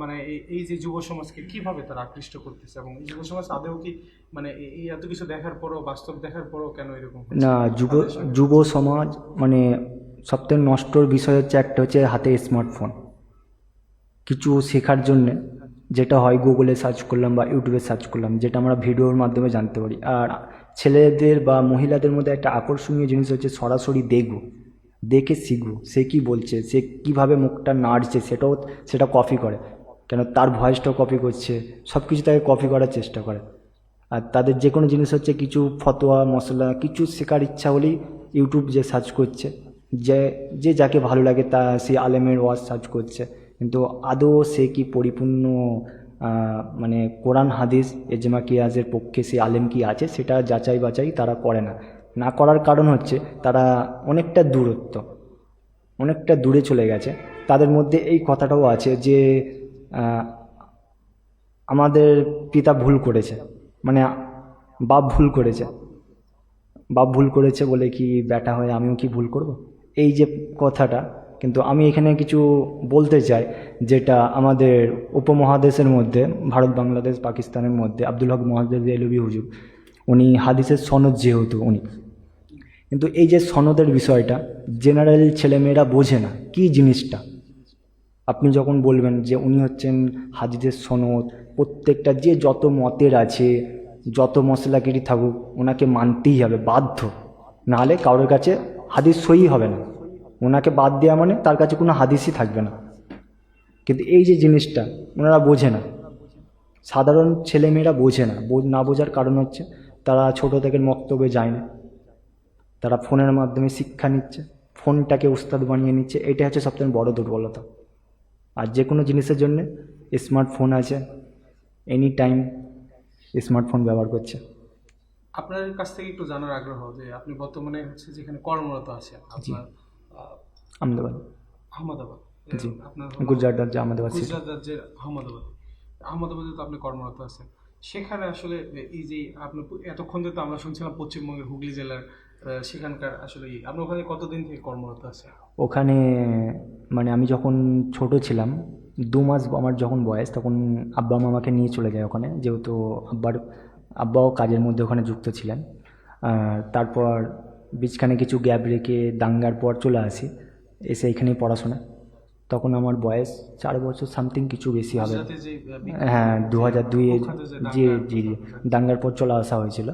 মানে এই যে যুব সমাজকে কিভাবে তারা আকৃষ্ট করতেছে এবং এই যুব সমাজ আদৌ কি মানে এই এত কিছু দেখার পরও, বাস্তব দেখার পরও কেন এরকম হচ্ছে? না, যুব সমাজ মানে সবথেকে নষ্টর বিষয় হচ্ছে একটা হচ্ছে হাতে স্মার্টফোন। কিছু শেখার জন্যে যেটা হয় গুগলে সার্চ করলাম বা ইউটিউবে সার্চ করলাম, যেটা আমরা ভিডিওর মাধ্যমে জানতে পারি। আর ছেলেদের বা মহিলাদের মধ্যে একটা আকর্ষণীয় জিনিস হচ্ছে সরাসরি দেখে শিখবো, সে কী বলছে, সে কীভাবে মুখটা নাড়ছে, সেটা কপি করে। কেন? তার ভয়েসটাও কপি করছে, সব কিছু তাকে কপি করার চেষ্টা করে। আর তাদের যে কোনো জিনিস হচ্ছে কিছু ফতোয়া মশলা কিছু শেখার ইচ্ছা হলেই ইউটিউব যে সার্চ করছে, যে যাকে ভালো লাগে তা সে আলেমের ওয়াজ সার্চ করছে। কিন্তু আদৌ সে কি পরিপূর্ণ মানে কোরআন হাদিস এজমা কিয়াসের পক্ষে সে আলেম কি আছে, সেটা যাচাই বাছাই তারা করে না। না করার কারণ হচ্ছে তারা অনেকটা দূরে চলে গেছে। তাদের মধ্যে এই কথাটাও আছে যে আমাদের পিতা ভুল করেছে, মানে বাপ ভুল করেছে বলে কি ব্যাটা হয়ে আমিও কি ভুল করব, এই যে কথাটা। কিন্তু আমি এখানে কিছু বলতে চাই, যেটা আমাদের উপমহাদেশের মধ্যে ভারত, বাংলাদেশ, পাকিস্তানের মধ্যে আব্দুল হক মুহাদ্দিস দেহলভী হুজুর, উনি হাদিসের সনদ, যেহেতু উনি কিন্তু এই যে সনদের বিষয়টা জেনারেল ছেলেমেয়েরা বোঝে না কী জিনিসটা। আপনি যখন বলবেন যে উনি হচ্ছেন হাদিসের সনদ, প্রত্যেকটা যে যত মতের আছে, যত মশলাগিরি থাকুক, ওনাকে মানতেই হবে বাধ্য, নাহলে কারোর কাছে হাদিস সই হবে না। ওনাকে বাদ দেওয়া মানে তার কাছে কোনো হাদিসই থাকবে না। কিন্তু এই যে জিনিসটা ওনারা বোঝে না, সাধারণ ছেলেমেয়েরা বোঝে না। না বোঝার কারণ হচ্ছে তারা ছোটো থেকে মক্তবে যায় না, তারা ফোনের মাধ্যমে শিক্ষা নিচ্ছে, ফোনটাকে উস্তাদ বানিয়ে নিচ্ছে। এটা হচ্ছে সবথেকে বড় দুর্বলতা। আর যে কোনো জিনিসের জন্যে স্মার্টফোন আছে, এনি টাইম স্মার্টফোন ব্যবহার করছে। আপনার কাছ থেকে একটু জানার আগ্রহ যে আপনি বর্তমানে হচ্ছে যেখানে কর্মরত আছেন আপনার আহমেদাবাদ, আহমেদাবাদ, জি, আপনার গুজরাট রাজ্যে আহমেদাবাদ সিটি। গুজরাট রাজ্যের আহমেদাবাদে তো আপনি কর্মরত আছেন। সেখানে আসলে এই যে আপনি এতক্ষণ তো আমরা শুনছিলাম পশ্চিমবঙ্গের হুগলি জেলার, সেখানকার আসলে আপনি ওখানে কতদিন থেকে কর্মরত আছেন? ওখানে মানে আমি যখন ছোট ছিলাম, 2 মাস আমার যখন বয়স, তখন আব্বা মা আমাকে নিয়ে চলে যায় ওখানে, যেহেতু আব্বাও কাজের মধ্যে ওখানে যুক্ত ছিলেন। তারপর বীজখানে কিছু গ্যাপ রেখে দাঙ্গার পর চলে আসি, এসে এখানেই পড়াশোনা। তখন আমার বয়স 4 বছর সামথিং, কিছু বেশি হবে। গুজরাতে যে হ্যাঁ, 2002-এ, কুখ্যাত যে জি দাঙ্গার জি জি, দাঙ্গার পর চলে আসা হয়েছিল।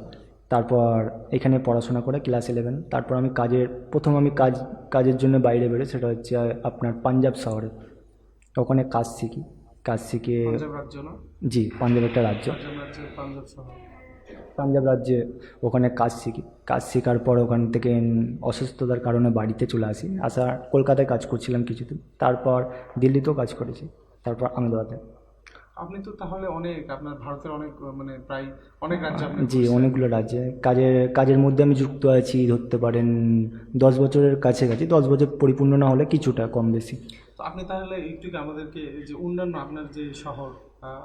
তারপর এখানে পড়াশোনা করে ক্লাস 11, তারপর আমি প্রথম আমি কাজের জন্য বাইরে বেরোই, সেটা হচ্ছে আপনার পাঞ্জাব শহরে। ওখানে কাজ শিখে পাঞ্জাব রাজ্য না? জি, পাঞ্জাব একটা রাজ্য, পাঞ্জাব রাজ্যের পাঞ্জাব শহর। পাঞ্জাব রাজ্যে ওখানে কাজ শেখার পর ওখান থেকে অসুস্থতার কারণে বাড়িতে চলে আসি। কলকাতায় কাজ করছিলাম কিছুদিন, তারপর দিল্লিতেও কাজ করেছি, তারপর আহমেদাবাদে। আপনি তো তাহলে আপনার ভারতের অনেক মানে প্রায় অনেক রাজ্যে আপনি জি, অনেকগুলো রাজ্যে কাজের মধ্যে আমি যুক্ত আছি, ধরতে পারেন 10 বছরের কাছাকাছি। 10 বছর পরিপূর্ণ না হলে কিছুটা কম বেশি। তো আপনি তাহলে একটু কি আমাদেরকে এই যে অন্যান্য আপনার যে শহর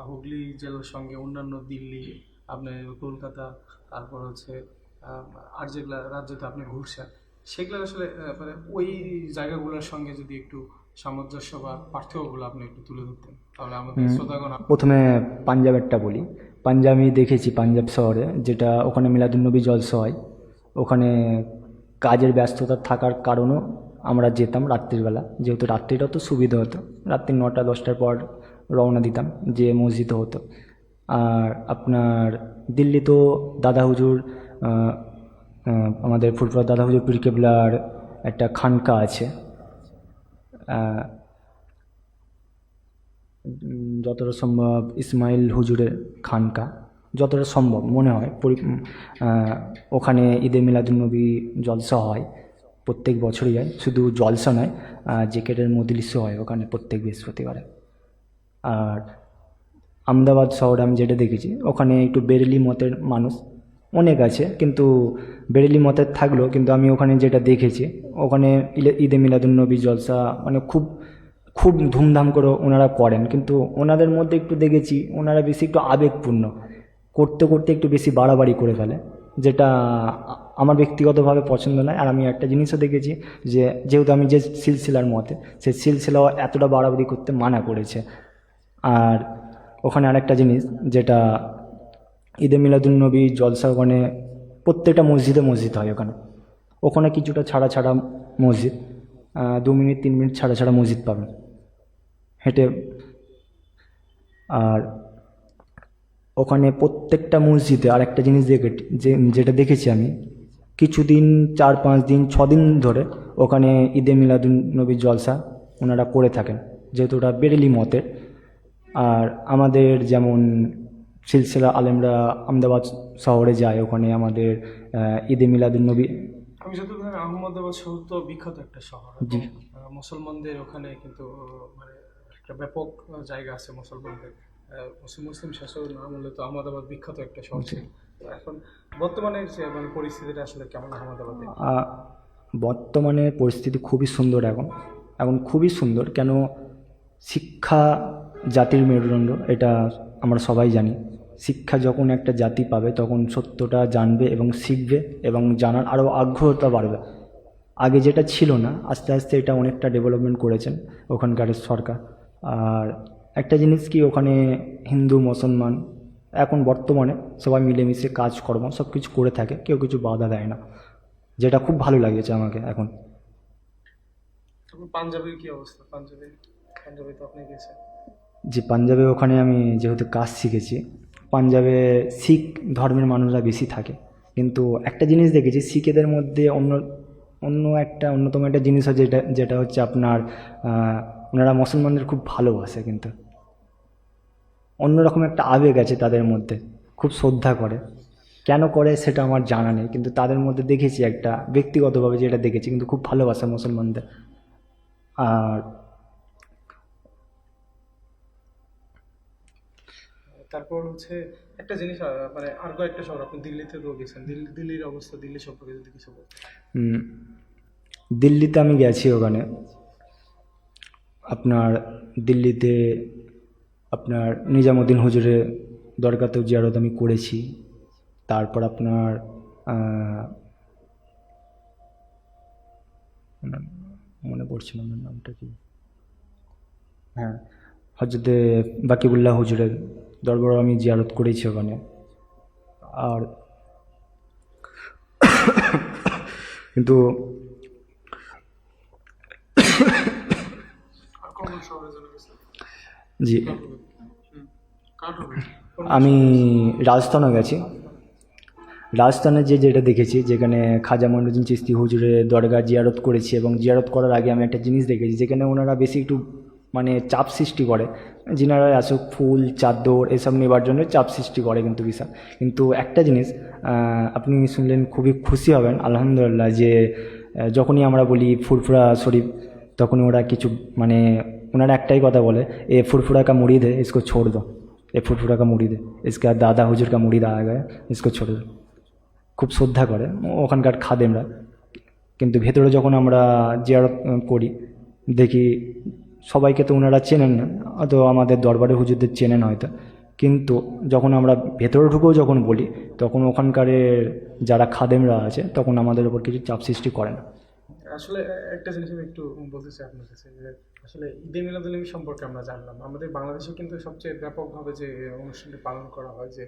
হুগলি জেলার সঙ্গে অন্যান্য দিল্লি, আপনার কলকাতা, তারপর হচ্ছে আর যেগুলো রাজ্যতে আপনি ঘুরছেন, সেগুলো আসলে মানে ওই জায়গাগুলোর সঙ্গে যদি একটু সামঞ্জস্য বা পার্থক্যগুলো আপনি একটু তুলে ধরতেন, তাহলে আমাদের শ্রোতাগণ প্রথমে পাঞ্জাবেরটা বলি। পাঞ্জাব আমি দেখেছি, পাঞ্জাব শহরে যেটা ওখানে মিলাদুন্নবী জলসা হয়, ওখানে কাজের ব্যস্ততা থাকার কারণেও আমরা যেতাম রাত্রিবেলা, যেহেতু রাত্রিটা তো সুবিধা হতো, রাত্রি 9টা-10টার পর রওনা দিতাম, যে মসজিদও হতো। আর আপনার দিল্লি তো দাদা হুজুর, আমাদের ফুরফুরা দাদা হুজুর পীর কেবলার একটা খানকা আছে, যতটা সম্ভব ইসমাইল হুজুরের খানকা, যতটা সম্ভব মনে হয় ওখানে ঈদে মিলাদুন্নবী জলসা হয়, প্রত্যেক বছরই হয়। শুধু জলসা নয়, জেকেটের মজলিসও হয় ওখানে প্রত্যেক বৃহস্পতিবারে। আর আহমেদাবাদ শহরে আমি যেটা দেখেছি, ওখানে একটু বেরেলি মতের মানুষ অনেক আছে, কিন্তু বেরেলি মতের থাকলেও কিন্তু আমি ওখানে যেটা দেখেছি, ওখানে ঈদে মিলাদুন্নবী জলসা মানে খুব খুব ধুমধাম করে ওনারা করেন। কিন্তু ওনাদের মধ্যে একটু দেখেছি ওনারা বেশি একটু আবেগপূর্ণ, করতে করতে একটু বেশি বাড়াবাড়ি করে ফেলে, যেটা আমার ব্যক্তিগতভাবে পছন্দ নয়। আর আমি একটা জিনিসও দেখেছি যে যেহেতু আমি যে সিলসিলার মতে, সেই সিলসিলাও এতটা বাড়াবাড়ি করতে মানা করেছে। আর ওখানে আরেকটা জিনিস যেটা ঈদে মিলাদুন্নবী জলসা, ওখানে প্রত্যেকটা মসজিদ হয় ওখানে। ওখানে কিছুটা ছাড়া ছাড়া মসজিদ, 2 মিনিট 3 মিনিট ছাড়া ছাড়া মসজিদ পাবেন হেঁটে। আর ওখানে প্রত্যেকটা মসজিদে আরেকটা জিনিস যেটা দেখেছি আমি, কিছুদিন 4-5 দিন 6 দিন ধরে ওখানে ঈদে মিলাদুন্নবী জলসা ওনারা করে থাকেন, যেহেতু ওটা বেরেলি মতের। আর আমাদের যেমন সিলসিলা আলেমরা আহমেদাবাদ শহরে যায়, ওখানে আমাদের ঈদে মিলাদুন্নবী। আমি যতদূর জানি আহমেদাবাদ শহর তো বিখ্যাত একটা শহর, জি, মুসলমানদের ওখানে কিন্তু মানে একটা ব্যাপক জায়গা আছে মুসলমানদের। মুসলিম শাসক আমলে তো আহমেদাবাদ বিখ্যাত একটা শহর ছিল। এখন বর্তমানে মানে পরিস্থিতিটা আসলে কেমন আহমেদাবাদে? বর্তমানে পরিস্থিতি খুবই সুন্দর, এখন খুবই সুন্দর। কেন? শিক্ষা জাতির মেরুদণ্ড, এটা আমরা সবাই জানি। শিক্ষা যখন একটা জাতি পাবে, তখন সত্যটা জানবে এবং শিখবে, এবং জানার আরও আগ্রহতা বাড়বে। আগে যেটা ছিল না, আস্তে আস্তে এটা অনেকটা ডেভেলপমেন্ট করেছেন ওখানকার সরকার। আর একটা জিনিস কি, ওখানে হিন্দু মুসলমান এখন বর্তমানে সবাই মিলেমিশে কাজকর্ম সব কিছু করে থাকে, কেউ কিছু বাধা দেয় না। যেটা খুব ভালো লাগছে আমাকে এখন। এখন পাঞ্জাবের কি অবস্থা? পাঞ্জাবে তো আপনি গেছেন। যে পাঞ্জাবে ওখানে আমি যেহেতু কাজ শিখেছি, পাঞ্জাবে শিখ ধর্মের মানুষরা বেশি থাকে, কিন্তু একটা জিনিস দেখেছি শিখেদের মধ্যে অন্যতম একটা জিনিস হচ্ছে যেটা যেটা হচ্ছে আপনার ওনারা মুসলমানদের খুব ভালোবাসে, কিন্তু অন্যরকম একটা আবেগ আছে তাদের মধ্যে, খুব শ্রদ্ধা করে। কেন করে সেটা আমার জানা নেই, কিন্তু তাদের মধ্যে দেখেছি একটা ব্যক্তিগতভাবে যেটা দেখেছি, কিন্তু খুব ভালোবাসে মুসলমানদের। আর তারপর হচ্ছে একটা জিনিস, মানে আর কয়েকটা শহর আপনি দিল্লিতে তো গেছেন, দিল্লির অবস্থা, দিল্লি সম্পর্কে যদি কিছু বলতেন। উম, দিল্লিতে আমি গেছি, ওখানে আপনার দিল্লিতে আপনার নিজামুদ্দিন হুজুরের দরগাতেও জিয়ারত আমি করেছি। তারপর আপনার মনে পড়ছে না আমার নামটা কি, হ্যাঁ, হজরতে বাকিবুল্লাহ হুজুরের দরবারও আমি জিয়ারত করেছি ওখানে। আর কিন্তু আর কোন কোন শহরে চলে গেছেন? জি, কাঠ হবে। আমি রাজস্থানও গেছি। রাজস্থানে যেটা দেখেছি, যেখানে খাজা মঈনুদ্দিন চিশতি হুজুরের দরগা জিয়ারত করেছি, এবং জিয়ারত করার আগে আমি একটা জিনিস দেখেছি যেখানে ওনারা বেশি একটু মানে চাপ সৃষ্টি করে, যিনারা আসুক ফুল চাদর এসব নেবার জন্য চাপ সৃষ্টি করে, কিন্তু বিশাল। কিন্তু একটা জিনিস আপনি শুনলেন খুবই খুশি হবেন আলহামদুলিল্লাহ, যে যখনই আমরা বলি ফুরফুরা শরীফ, তখন ওরা কিছু মানে ওনারা একটাই কথা বলে, এ ফুরফুরা কা মুড়িদ है इसको छोड़ दो, এ ফুরফুরা কা মুড়িদ है इसका दादा हुजूर का मुरीद आ गया इसको छोड़ दो। খুব শ্রদ্ধা করে ওখানকার খাদেমরা। কিন্তু ভেতরে যখন আমরা জিয়ারত করি, দেখি সবাইকে তো ওনারা চেনেন না, হয়তো আমাদের দরবারে হুজুরদের চেনেন হয়তো, কিন্তু যখন আমরা ভেতরে ঢুকেও যখন বলি, তখন ওখানকারের যারা খাদেমরা আছে তখন আমাদের উপর কিছু চাপ সৃষ্টি করে না। আসলে একটা জিনিস আমি একটু বলতে চাই আপনার কাছে, যে আসলে ঈদে মিলাদুন্নবী সম্পর্কে আমরা জানলাম, আমাদের বাংলাদেশে কিন্তু সবচেয়ে ব্যাপকভাবে যে অনুষ্ঠানটি পালন করা হয়, যে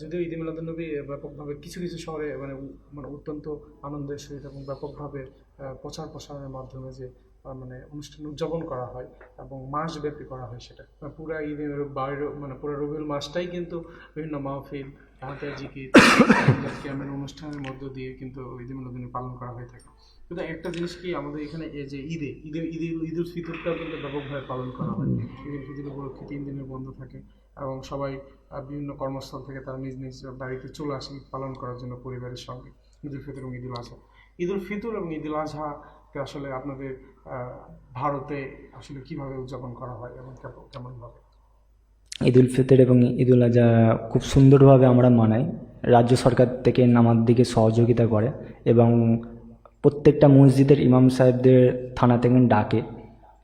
যদিও ঈদে মিলাদুন্নবী ব্যাপকভাবে কিছু কিছু শহরে মানে মানে অত্যন্ত আনন্দের সহিত এবং ব্যাপকভাবে প্রচার প্রসারের মাধ্যমে যে মানে অনুষ্ঠান উদযাপন করা হয় এবং মাসব্যাপী করা হয়, সেটা পুরা ঈদে মানে পুরো রবিউল মাসটাই কিন্তু বিভিন্ন মাহফিল, হাতের জিকির, ক্যামের অনুষ্ঠানের মধ্য দিয়ে কিন্তু ঈদে মিলাদুন্নবী পালন করা হয়ে থাকে। কিন্তু একটা জিনিস কি, আমাদের এখানে এই যে ঈদুল ফিতরটাও কিন্তু ব্যাপকভাবে পালন করা হয়। ঈদুল ফিতর উপলক্ষে 3 দিনের বন্ধ থাকে এবং সবাই বিভিন্ন কর্মস্থল থেকে তারা নিজ নিজ বাড়িতে চলে আসেন পালন করার জন্য পরিবারের সঙ্গে, ঈদুল ফিতর এবং ঈদুল আজহা। ঈদুল ফিতর এবং ঈদুল আজহাকে আসলে আপনাদের ভারতে আসলে কিভাবে উদযাপন করা হয় এবং কেমনভাবে? ঈদুল ফিতর এবং ঈদুল আজহা খুব সুন্দরভাবে আমরা মানাই। রাজ্য সরকার থেকে আমাদের দিকে সহযোগিতা করে, এবং প্রত্যেকটা মসজিদের ইমাম সাহেবদের থানা থেকে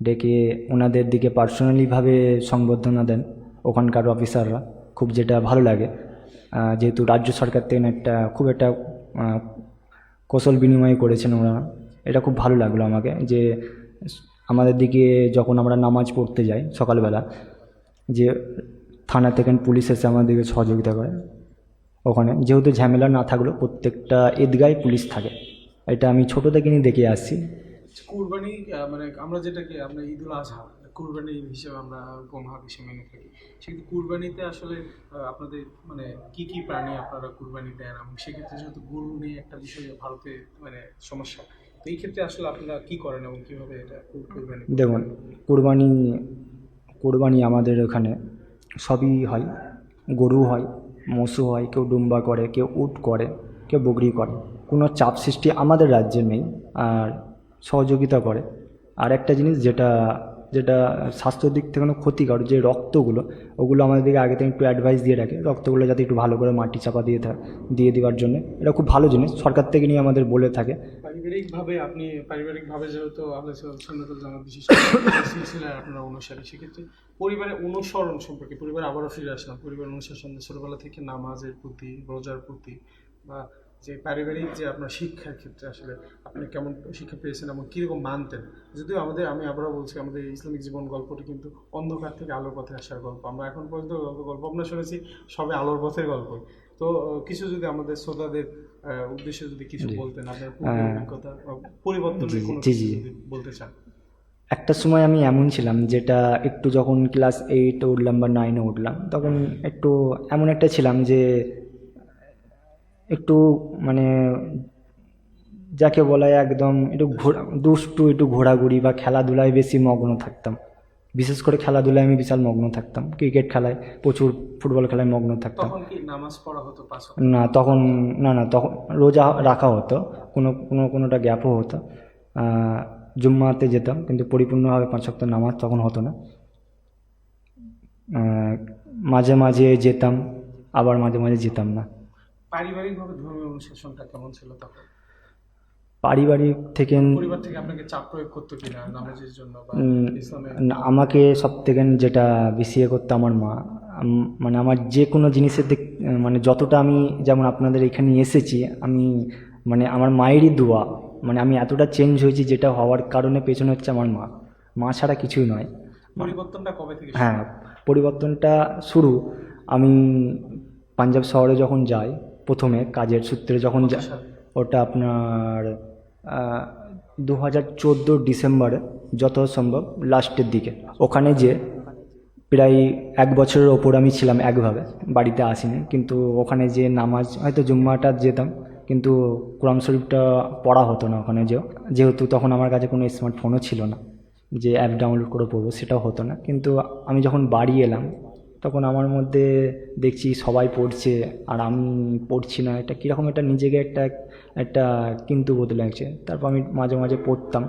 ডেকে ওনাদের দিকে পার্সোনালিভাবে সংবর্ধনা দেন ওখানকার অফিসাররা, খুব যেটা ভালো লাগে। যেহেতু রাজ্য সরকার থেকে খুব একটা কৌশল বিনিময় করেছেন ওরা, এটা খুব ভালো লাগলো আমাকে, যে আমাদের দিকে যখন আমরা নামাজ পড়তে যাই সকালবেলা, যে থানা থেকে পুলিশ এসে আমাদেরকে সহযোগিতা করে। ওখানে যেহেতু ঝামেলা না থাকলেও প্রত্যেকটা ঈদগায় পুলিশ থাকে, এটা আমি ছোটো থেকে নিয়ে দেখে আসছি। কুরবানি মানে আমরা যেটাকে আমরা ঈদুল আজহা কুরবানি হিসেবে আমরা উপমহাদ হিসেবে মেনে থাকি, সেক্ষেত্রে কুরবানিতে আসলে আপনাদের মানে কি কি প্রাণী আপনারা কুরবানি দেন, এবং সেক্ষেত্রে যেহেতু গরু নিয়ে একটা বিষয় ভারতে মানে সমস্যা, তো এই ক্ষেত্রে আসলে আপনারা কি করেন এবং কীভাবে এটা কুরবানি? দেখুন, কুরবানি আমাদের এখানে সবই হয়, গরু হয়, মোষও হয়, কেউ ডুম্বা করে, কেউ উট করে, কেউ বকরি করে। কোনো চাপ সৃষ্টি আমাদের রাজ্যে নেই, আর সহযোগিতা করে। আর একটা জিনিস যেটা যেটা স্বাস্থ্যের দিক থেকে কোনো ক্ষতিকর, যে রক্তগুলো, ওগুলো আমাদেরকে আগে থেকে একটু অ্যাডভাইস দিয়ে রাখে, রক্তগুলো যাতে একটু ভালো করে মাটি চাপা দিয়ে দেওয়ার জন্য। এটা খুব ভালো জিনিস, সরকার থেকে নিয়ে আমাদের বলে থাকে। পারিবারিকভাবে যেহেতু আহলে সুন্নাতুল জামাত বিশেষ সিলসিলায় আপনারা অনুসারী, সেক্ষেত্রে পরিবারের অনুসরণ সম্পর্কে, পরিবার আবারও ফিরে আসলাম, পরিবার অনুশাসন ছোটবেলা থেকে নামাজের প্রতি, রোজার প্রতি বা যে পারিবারিক যে আপনার শিক্ষার ক্ষেত্রে আসলে আপনি কেমন শিক্ষা পেয়েছেন এবং কীরকম মানতেন। যদিও আমি আবারও বলছি, আমাদের ইসলামিক জীবন গল্পটি কিন্তু অন্ধকার থেকে আলোর পথে আসার গল্প। আমরা এখন পর্যন্ত গল্প আমরা শুনেছি সবে আলোর পথের গল্প। তো কিছু যদি আমাদের শ্রোতাদের উদ্দেশ্যে যদি কিছু বলতেন, আপনার পূর্বের অভিজ্ঞতা বা পরিবর্তনের কোনো জি, কিছু জি। যদি বলতে চান। একটা সময় আমি এমন ছিলাম, যেটা একটু যখন ক্লাস 8 উঠলাম বা 9 উঠলাম, তখন একটু এমন একটা ছিলাম যে একটু মানে যাকে বলা হয় একদম একটু দুষ্টু, একটু ঘোরাঘুরি বা খেলাধুলায় বেশি মগ্ন থাকতাম। বিশেষ করে খেলাধুলায় আমি বিশাল মগ্ন থাকতাম, ক্রিকেট খেলায় প্রচুর, ফুটবল খেলায় মগ্ন থাকতাম। তখন কি নামাজ পড়া হতো 5 ওয়াক্ত? না তখন, না তখন রোজা রাখা হতো, কোনোটা গ্যাপও হতো। জুম্মাতে যেতাম, কিন্তু পরিপূর্ণভাবে 5 ওয়াক্ত নামাজ তখন হতো না। মাঝে মাঝে যেতাম, আবার মাঝে মাঝে যেতাম না। পারিবারিকভাবে ধর্মীয় অনুশাসনটা কেমন ছিল তখন? পারিবারিক থেকে পরিবার থেকে আপনাকে চাপ প্রয়োগ করতো কিনা নামাজের জন্য বা ইসলামের? আমাকে সব থেকে যেটা বেশি করতো আমার মা। মানে আমার যে কোনো জিনিসের দিক, মানে যতটা আমি যেমন আপনাদের এখানে এসেছি, আমি মানে আমার মায়েরই দোয়া, মানে আমি এতটা চেঞ্জ হয়েছি, যেটা হওয়ার কারণে পেছনে হচ্ছে আমার মা ছাড়া কিছুই নয়। পরিবর্তনটা কবে থেকে শুরু? হ্যাঁ, পরিবর্তনটা শুরু আমি পাঞ্জাব শহরে যখন যাই, প্রথমে কাজের সূত্রে যখন যাই, সালে? ওটা আপনার 2014 ডিসেম্বরে যত সম্ভব লাস্টের দিকে। ওখানে যে প্রায় 1 বছরের ওপর আমি ছিলাম একভাবে, বাড়িতে আসিনি। কিন্তু ওখানে যে নামাজ, হয়তো জুম্মাটা যেতাম, কিন্তু কোরআন শরীফটা পড়া হতো না ওখানে। যেহেতু তখন আমার কাছে কোনো স্মার্টফোনও ছিল না যে অ্যাপ ডাউনলোড করে পড়বো, সেটাও হতো না। কিন্তু আমি যখন বাড়ি এলাম, তখন আমার মধ্যে দেখছি সবাই পড়ছে আর আমি পড়ছি না। এটা কীরকম একটা নিজেকে একটা কিন্তু বোধ লাগছে। তারপর আমি মাঝে মাঝে পড়তাম।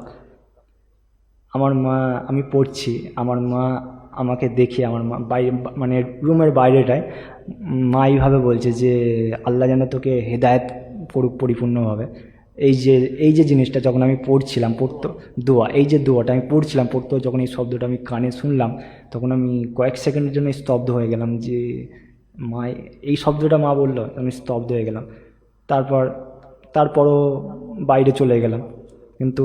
আমি পড়ছি, আমার মা আমাকে দেখে, আমার মা বাইরে, মানে রুমের বাইরেটায় মা এইভাবে বলছে যে আল্লাহ যেন তোকে হেদায়েত করুক পরিপূর্ণভাবে। এই যে জিনিসটা যখন আমি পড়ছিলাম, দোয়া, এই যে দোয়াটা আমি পড়ছিলাম, যখন এই শব্দটা আমি কানে শুনলাম, তখন আমি কয়েক সেকেন্ডের জন্য স্তব্ধ হয়ে গেলাম যে মা, এই শব্দটা মা বললো, আমি স্তব্ধ হয়ে গেলাম। তারপরও বাইরে চলে গেলাম, কিন্তু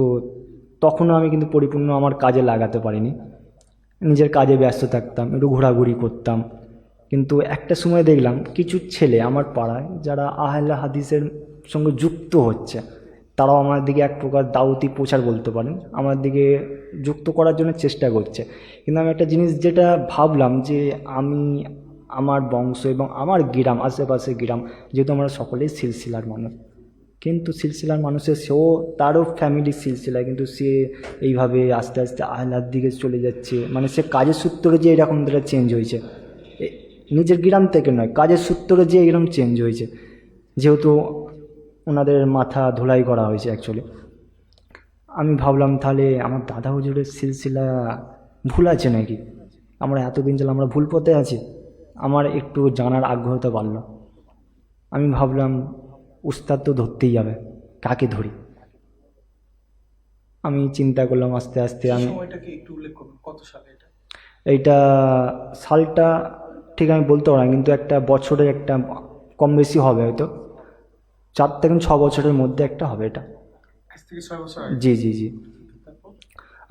তখনও আমি কিন্তু পরিপূর্ণ আমার কাজে লাগাতে পারিনি। নিজের কাজে ব্যস্ত থাকতাম, একটু ঘোরাঘুরি করতাম। কিন্তু একটা সময় দেখলাম কিছু ছেলে আমার পাড়ায়, যারা আহলে হাদিসের সঙ্গে যুক্ত হচ্ছে, তারাও আমার দিকে এক প্রকার দাওয়াতি প্রচার বলতে পারেন, আমার দিকে যুক্ত করার জন্য চেষ্টা করছে। কিন্তু আমি একটা জিনিস যেটা ভাবলাম, যে আমার বংশ এবং আমার গ্রাম, আশেপাশের গ্রাম, যেহেতু আমরা সকলেই সিলসিলার মানুষ, কিন্তু সিলসিলার মানুষের তারও ফ্যামিলির সিলসিলায়, কিন্তু সে এইভাবে আস্তে আস্তে আহলার দিকে চলে যাচ্ছে। মানে সে কাজের সূত্রে যে এরকম চেঞ্জ হয়েছে, নিজের গ্রাম থেকে নয়, কাজের সূত্রে যে এরকম চেঞ্জ হয়েছে, যেহেতু ওনাদের মাথা ধুলাই করা হয়েছে অ্যাকচুয়ালি। আমি ভাবলাম তাহলে আমার দাদা হুজুরের সিলসিলা ভুল আছে নাকি, আমরা এতদিন চলে আমরা ভুল পথে আছি। আমার একটু জানার আগ্রহতা বাড়ল। আমি ভাবলাম উস্তাদ তো ধরতেই হবে, কাকে ধরি। আমি চিন্তা করলাম আস্তে আস্তে। আমি সময়টাকে একটু উল্লেখ করুন, কত সালে এটা? এইটা সালটা ঠিক আমি বলতে পারলাম, কিন্তু একটা বছরের একটা কম বেশি হবে, হয়তো 4 থেকে 6 বছরের মধ্যে একটা হবে এটা। 5 থেকে 6 বছর আগে? জি জি জি।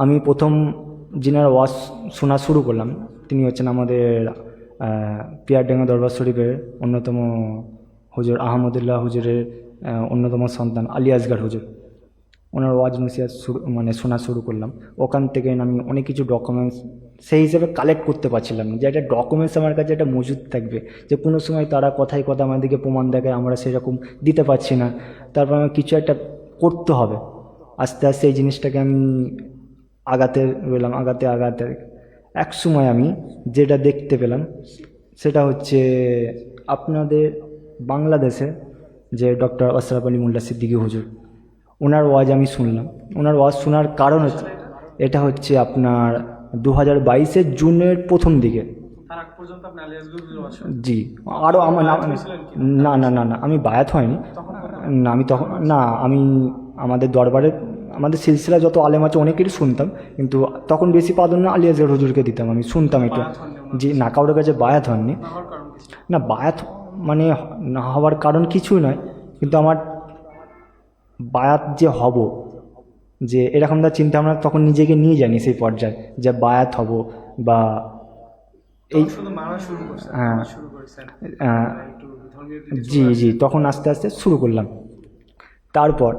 আমি প্রথম যিনার ওয়াজ শোনা শুরু করলাম, তিনি হচ্ছেন আমাদের পিয়ারডাঙ্গা দরবার শরীফের অন্যতম হুজুর, আহমদুল্লাহ হুজুরের অন্যতম সন্তান আলী আসগার হুজুর। ওনার ওয়াজ নসিহত শোনা শুরু করলাম। ওখান থেকে আমি অনেক কিছু ডকুমেন্টস সেই হিসেবে কালেক্ট করতে পারছিলাম না, যে একটা ডকুমেন্টস আমার কাছে একটা মজুদ থাকবে, যে কোনো সময় তারা কথায় কথা আমাদেরকে প্রমাণ দেখায়, আমরা সেরকম দিতে পারছি না। তারপর আমার কিছু একটা করতে হবে। আস্তে আস্তে এই জিনিসটাকে আমি আগাতে রইলাম, আগাতে এক সময় আমি যেটা দেখতে পেলাম, সেটা হচ্ছে আপনাদের বাংলাদেশে যে ডক্টর আশরাফ আলী মোল্লা সিদ্দিকী হুজুর, ওনার ওয়াজ আমি শুনলাম। ওনার ওয়াজ শোনার কারণ হচ্ছে, এটা হচ্ছে আপনার 2022 জুনের প্রথম দিকে। তার আগ পর্যন্ত আপনি আলী আসগরের ওয়াজ শুনতেন? জি, আরও আমার বায়াত হয়েছিলেন কি? না, আমি বায়াত হয়নি। তখন না, আমি আমাদের দরবারে আমাদের সিলসিলা যত আলেম আছে অনেকেরই শুনতাম, কিন্তু তখন বেশি প্রাধান্য আলী আসগর হুজুরকে দিতাম, আমি শুনতাম একটু। বায়াত হননি ওনার? জি না, কারোর কাছে বায়াত হননি। না হওয়ার কারণ কি ছিল? না, বায়াত মানে না হওয়ার কারণ কিছুই নয়, কিন্তু আমার বায়াত যে হব, যে এরকম তার চিন্তা ভাবনা তখন নিজেকে নিয়ে যায়নি সেই পর্যায়ে যে বায়াত হব বা এই শুধু মানা শুরু করছেন, হ্যাঁ, মানা শুরু করেছেন, একটু ধর্মীয় দিকে জি চলে জি আসছেন। তখন আস্তে আস্তে শুরু করলাম। তারপর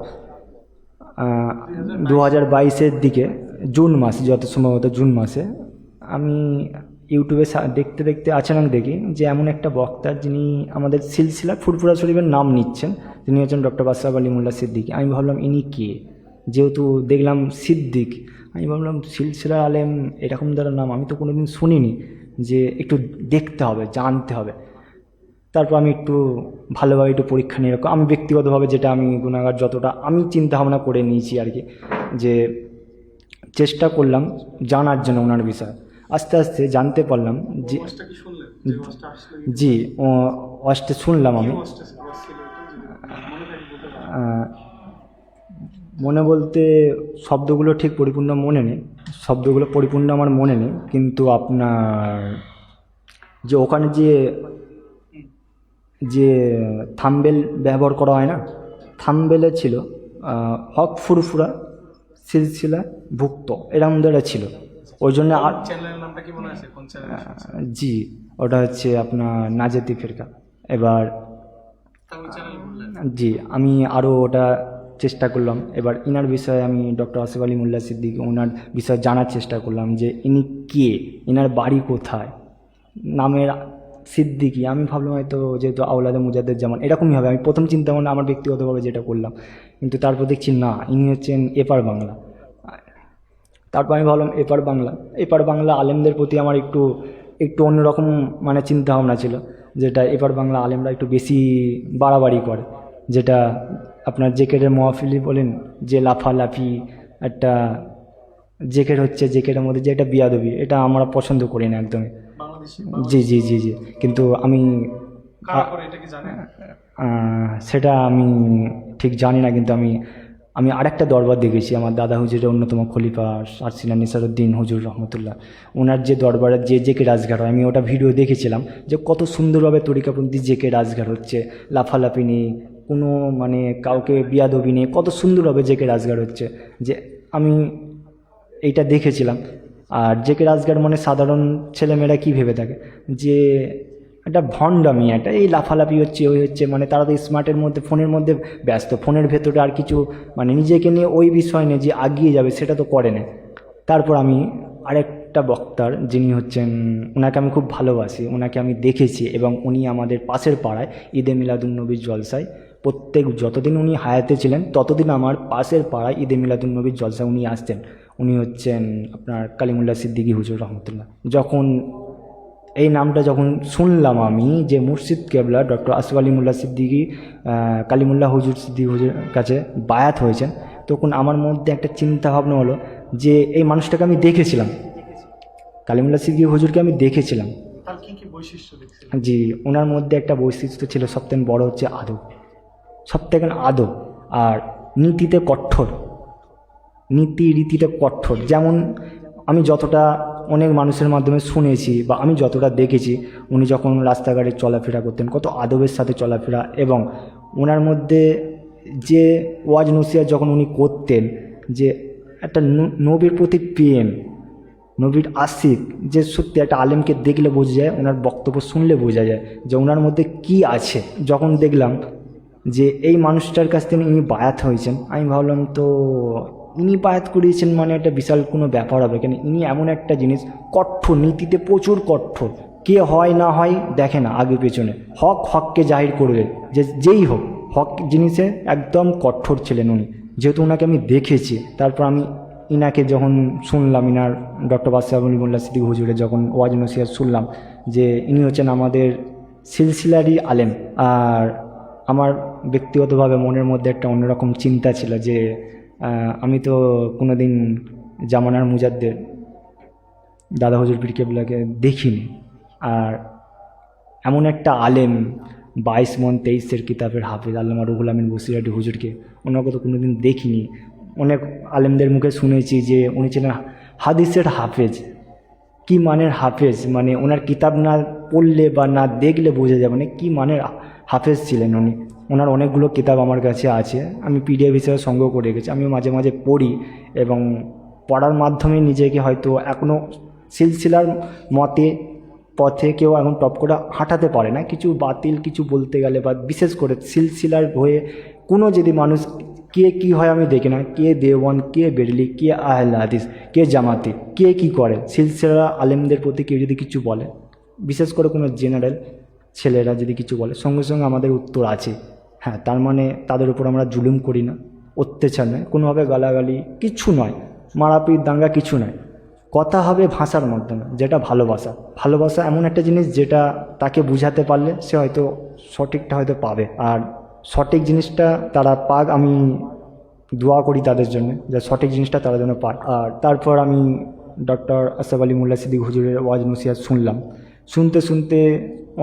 2022-এর দিকে জুন মাস, যত সম্ভবত জুন মাসে আমি ইউটিউবে দেখতে দেখতে আচানক দেখি যে এমন একটা বক্তা যিনি আমাদের সিলসিলা ফুরফুরা শরীফের নাম নিচ্ছেন, তিনি হচ্ছেন ডক্টর আশরাফ আলী মোল্লা সিদ্দিকী। আমি ভাবলাম ইনি কে, যেহেতু দেখলাম সিদ্দিক, আমি ভাবলাম সিলসিলার আলেম এরকম দ্বারা নাম আমি তো কোনোদিন শুনিনি, যে একটু দেখতে হবে, জানতে হবে। তারপর আমি একটু ভালোভাবে একটু পরীক্ষা নিয়ে রাখো, আমি ব্যক্তিগতভাবে যেটা আমি গুণাগার যতটা আমি চিন্তা ভাবনা করে নিয়েছি আর কি, যে চেষ্টা করলাম জানার জন্য ওনার বিষয়ে। আস্তে আস্তে জানতে পারলাম যে ওয়াজটা কি শুনলেন? যে ওয়াজটা আসলে জি ওয়াজটা শুনলাম আমি। ওয়াজ ছিল এটা, যদি মনে থাকে বলতে পারেন। মনে বলতে শব্দগুলো ঠিক পরিপূর্ণ মনে নেই, শব্দগুলো পরিপূর্ণ আমার মনে নেই, কিন্তু আপনার যে ওখানে যে যে থাম্বেল ব্যবহার করা হয় না, থাম্বেলে ছিল হক ফুরফুরা সিলসিলা ভুক্ত এরকম দ্বারা ছিল, ওই জন্য আর চ্যানেলের নামটা কি মনে আছে? কোন চ্যানেল? জি ওটা হচ্ছে আপনার নাজেতি ফিরকা। এবার তাহলে চ্যানেল বললেন। জি আমি আরও ওটা চেষ্টা করলাম। এবার ইনার বিষয়ে আমি ডক্টর আসিফ আলী মোল্লা সিদ্দিকী ওনার বিষয়ে জানার চেষ্টা করলাম যে ইনি কে, ইনার বাড়ি কোথায়, নামের সিদ্দিকী। আমি ভাবলাম হয়তো যেহেতু আওলাদে মুজাদ্দেদ জামান এরকমই হবে, আমি প্রথম চিন্তা ভাবনা আমার ব্যক্তিগতভাবে যেটা করলাম, কিন্তু তারপর দেখছি না, ইনি হচ্ছেন এপার বাংলা। তারপর আমি ভাবলাম এপার বাংলা আলেমদের প্রতি আমার একটু একটু অন্যরকম মানে চিন্তা ভাবনা ছিল, যেটা এপার বাংলা আলেমরা একটু বেশি বাড়াবাড়ি করে, যেটা আপনার জেকেরের মহাফিলি বলেন যে লাফালাফি একটা জেকের হচ্ছে, জেকেরের মধ্যে যে একটা বিয়াদবি, এটা আমরা পছন্দ করি না একদমই। বাংলাদেশি জি জি জি জি কিন্তু আমি কারা করে এটা কি জানেন? সেটা আমি ঠিক জানি না, কিন্তু আমি আমি আরেকটা দরবার দেখেছি, আমার দাদা হুজুরের অন্যতম খলিফা আরসিনা নিসারুদ্দিন হুজুর রহমতুল্লাহ, ওনার যে দরবারের যে জেকে রাজঘাট হয়, আমি ওটা ভিডিও দেখেছিলাম যে কত সুন্দরভাবে তরিকাপন্থী জেকে রাজঘাট হচ্ছে, লাফালাফি নেই, কোনো মানে কাউকে বিয়াদবি নেই, কত সুন্দরভাবে জেকে রাজঘাট হচ্ছে, যে আমি এইটা দেখেছিলাম। আর জেকে রাজঘাট মানে সাধারণ ছেলেমেয়েরা কী ভেবে থাকে যে একটা ভণ্ডামি, একটা এই লাফালাফি হচ্ছে, ওই হচ্ছে, মানে তারা তো স্মার্টের মধ্যে ফোনের মধ্যে ব্যস্ত, ফোনের ভেতরে আর কিছু মানে নিজেকে নিয়ে ওই বিষয় নিয়ে যে আগিয়ে যাবে সেটা তো করে না। তারপর আমি আরেকটা বক্তার যিনি হচ্ছেন, ওনাকে আমি খুব ভালোবাসি, ওনাকে আমি দেখেছি এবং উনি আমাদের পাশের পাড়ায় ঈদে মিলাদুন্নবীর জলসায় প্রত্যেক যতদিন উনি হায়াতে ছিলেন ততদিন আমার পাশের পাড়ায় ঈদে মিলাদুন্নবীর জলসায় উনি আসতেন। উনি হচ্ছেন আপনার কালিমুল্লাহ সিদ্দিকী হুজুর রহমতুল্লাহ। যখন এই নামটা যখন শুনলাম আমি যে মুর্শিদ কেবলা ডক্টর আসিফ আলী মোল্লা সিদ্দিকী কালিমুল্লাহ হুজুর সিদ্দিকী হুজুর কাছে বায়াত হয়েছেন, তখন আমার মধ্যে একটা চিন্তা ভাবনা হলো যে এই মানুষটাকে আমি দেখেছিলাম, কালিমুল্লাহ সিদ্দিকী হুজুরকে আমি দেখেছিলাম। তার কি কি বৈশিষ্ট্য দেখছিলেন? জি ওনার মধ্যে একটা বৈশিষ্ট্য ছিল, সবথেকে বড় হচ্ছে আদব, সবথেকে আদব, আর নীতিতে কঠোর, নীতি রীতিতে কঠোর। যেমন আমি যতটা অনেক মানুষের মাধ্যমে শুনেছি বা আমি যতটা দেখেছি, উনি যখন রাস্তাঘাটে চলাফেরা করতেন কত আদবের সাথে চলাফেরা, এবং ওনার মধ্যে যে ওয়াজ নসিহত যখন উনি করতেন, যে একটা নবীর প্রতি প্রেম, নবীর আশিক, যে সত্যি একটা আলেমকে দেখলে বোঝা যায়, ওনার বক্তব্য শুনলে বোঝা যায় যে ওনার মধ্যে কি আছে। যখন দেখলাম যে এই মানুষটার কাছ থেকে ইনি বায়াত হয়েছেন, আমি ভাবলাম তো ইনি বায়াত করিয়েছেন মানে একটা বিশাল কোনো ব্যাপার হবে, কেন ইনি এমন একটা জিনিস কঠোর, নীতিতে প্রচুর কঠোর, কে হয় না হয় দেখে না আগে পেছনে, হককে জাহির করবে, যে যেই হোক হক জিনিসে একদম কঠোর ছিলেন উনি, যেহেতু ওনাকে আমি দেখেছি। তারপর আমি ইনাকে যখন শুনলাম, ইনার ডক্টর আসিফ আলী মোল্লা সিদ্দিকী হুজুরের যখন ওয়াজ নসিহত শুনলাম যে ইনি হচ্ছেন আমাদের সিলসিলারই আলেম, আর আমার ব্যক্তিগতভাবে মনের মধ্যে একটা অন্যরকম চিন্তা ছিল যে আমি তো কোনো দিন জামানার মুজাদ্দেদ দাদা হুজুর পীর কেবলাকে দেখিনি, আর এমন একটা আলেম 22 মণ 23 কিতাবের হাফেজ আল্লামা রুহুল আমিন বসিরহাটি হুজুরকে ওনাকে তো কোনোদিন দেখিনি। অনেক আলেমদের মুখে শুনেছি যে উনি ছিলেন হাদিসের হাফেজ। কি মানের হাফেজ, মানে ওনার কিতাব না পড়লে বা না দেখলে বোঝা যাবে না কি মানের হাফেজ ছিলেন উনি। ওনার অনেকগুলো কিতাব আমার কাছে আছে, আমি পিডিএফ হিসেবে সংগ্রহ করে রেখেছি, আমিও মাঝে মাঝে পড়ি এবং পড়ার মাধ্যমে নিজেকে হয়তো এখনও সিলসিলার মতে পথে কেউ এখন টপ করে হাঁটাতে পারে না, কিছু বাতিল কিছু বলতে গেলে বা বিশেষ করে সিলসিলার হয়ে কোনো যদি মানুষ কে কি হয় আমি দেখি না, কে দেওয়ান, কে বেরলি, কে আহলে হাদিস, কে জামাতি, কে কি করে, সিলসিলা আলেমদের প্রতি কেউ যদি কিছু বলে, বিশেষ করে কোনো জেনারেল ছেলেরা যদি কিছু বলে, সঙ্গে সঙ্গে আমাদের উত্তর আছে। হ্যাঁ, তার মানে তাদের উপর আমরা জুলুম করি না, অত্যাচার নয়, কোনোভাবে গালাগালি কিছু নয়, মারাপিট দাঙ্গা কিছু নয়, কথা হবে ভাষার মাধ্যমে, যেটা ভালোবাসা। ভালোবাসা এমন একটা জিনিস যেটা তাকে বুঝাতে পারলে সে হয়তো সঠিকটা হয়তো পাবে, আর সঠিক জিনিসটা তারা পাক, আমি দোয়া করি তাদের জন্য যে সঠিক জিনিসটা তারা যেন পায়। আর তারপর আমি ডক্টর আশরাফ আলী মোল্লা সিদ্দিক হুজুরের ওয়াজ নসিহত শুনলাম, শুনতে শুনতে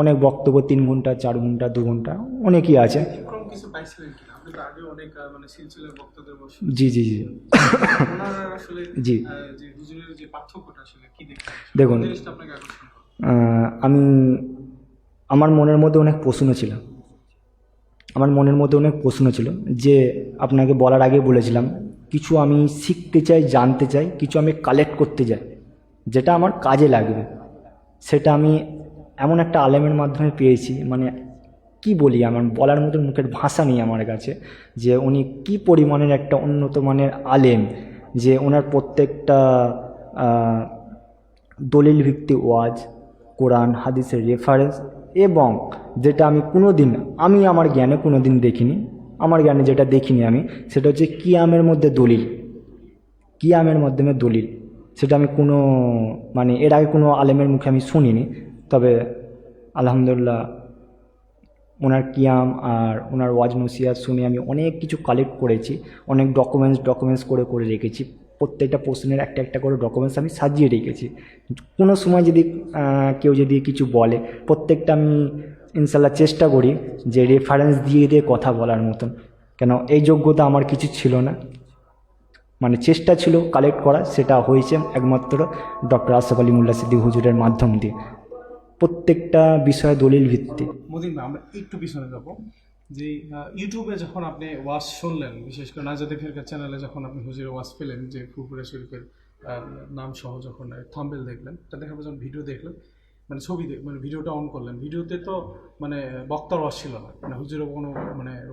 অনেক বক্তব্য, 3 ঘন্টা 4 ঘন্টা 2 ঘন্টা অনেকই আছে। ব্যতিক্রম কিছু পাইছিলেন কিনা? আপনি তো আগে অনেক মানে সিলসিলার বক্তাদের বসে জি জি জি ওনারা আসলে জি যে হুজুরের যে পার্থক্যটা আসলে কি দেখলেন, দেখুন, কোন জিনিসটা আপনাকে আকর্ষণ করে? আমি আমার মনের মধ্যে অনেক প্রশ্ন ছিল, আমার মনের মধ্যে অনেক প্রশ্ন ছিল যে আপনাকে বলার আগে বলেছিলাম, কিছু আমি শিখতে চাই, জানতে চাই, কিছু আমি কালেক্ট করতে চাই যেটা আমার কাজে লাগবে। সেটা আমি এমন একটা আলেমের মাধ্যমে পেয়েছি, মানে কি বলি, আমার বলার মতন মুখের ভাষা নেই আমার কাছে, যে উনি কি পরিমাণের একটা উন্নত মানের আলেম, যে ওনার প্রত্যেকটা দলিল ভিত্তিক ওয়াজ, কোরআন হাদিসের রেফারেন্স, এবং যেটা আমি আমার জ্ঞানে কোনো দিন দেখিনি, আমার জ্ঞানে যেটা দেখিনি আমি, সেটা হচ্ছে কিয়ামের মধ্যে দলিল, কিয়ামের মাধ্যমে দলিল, সেটা আমি কোনো মানে এর আগে কোনো আলেমের মুখে আমি শুনিনি। তবে আলহামদুলিল্লাহ ওনার কিয়াম আর ওনার ওয়াজ নসিহত শুনে আমি অনেক কিছু কালেক্ট করেছি, অনেক ডকুমেন্টস করে করে রেখেছি, প্রত্যেকটা প্রশ্নের একটা একটা করে ডকুমেন্টস আমি সাজিয়ে রেখেছি। কোনো সময় যদি কেউ যদি কিছু বলে, প্রত্যেকটা আমি ইনশাল্লাহ চেষ্টা করি যে রেফারেন্স দিয়ে দিয়ে কথা বলার মতন, কেন এই যোগ্যতা আমার কিছু ছিল না, মানে চেষ্টা ছিল কালেক্ট করা, সেটা হয়েছে একমাত্র ডক্টর আশরাফ আলী মোল্লা সিদ্দিক হুজুরের মাধ্যম দিয়ে, প্রত্যেকটা বিষয়ে দলিল ভিত্তি। মদিন ভাই, আমরা একটু পিছনে যাব, যে ইউটিউবে যখন আপনি ওয়াজ শুনলেন, বিশেষ করে নাজাদে ফিরকা চ্যানেলে যখন আপনি হুজুরের ওয়াজ পেলেন, যে ফুরফুরা শরীফের নাম সহ যখন থাম্বনেল দেখলেন, এটা দেখার পর যখন ভিডিও দেখলেন, মানে মানে ভিডিওটা অন করলেন, ভিডিওতে তো মানে বক্তার ওয়াজ ছিল না, মানে হুজুরের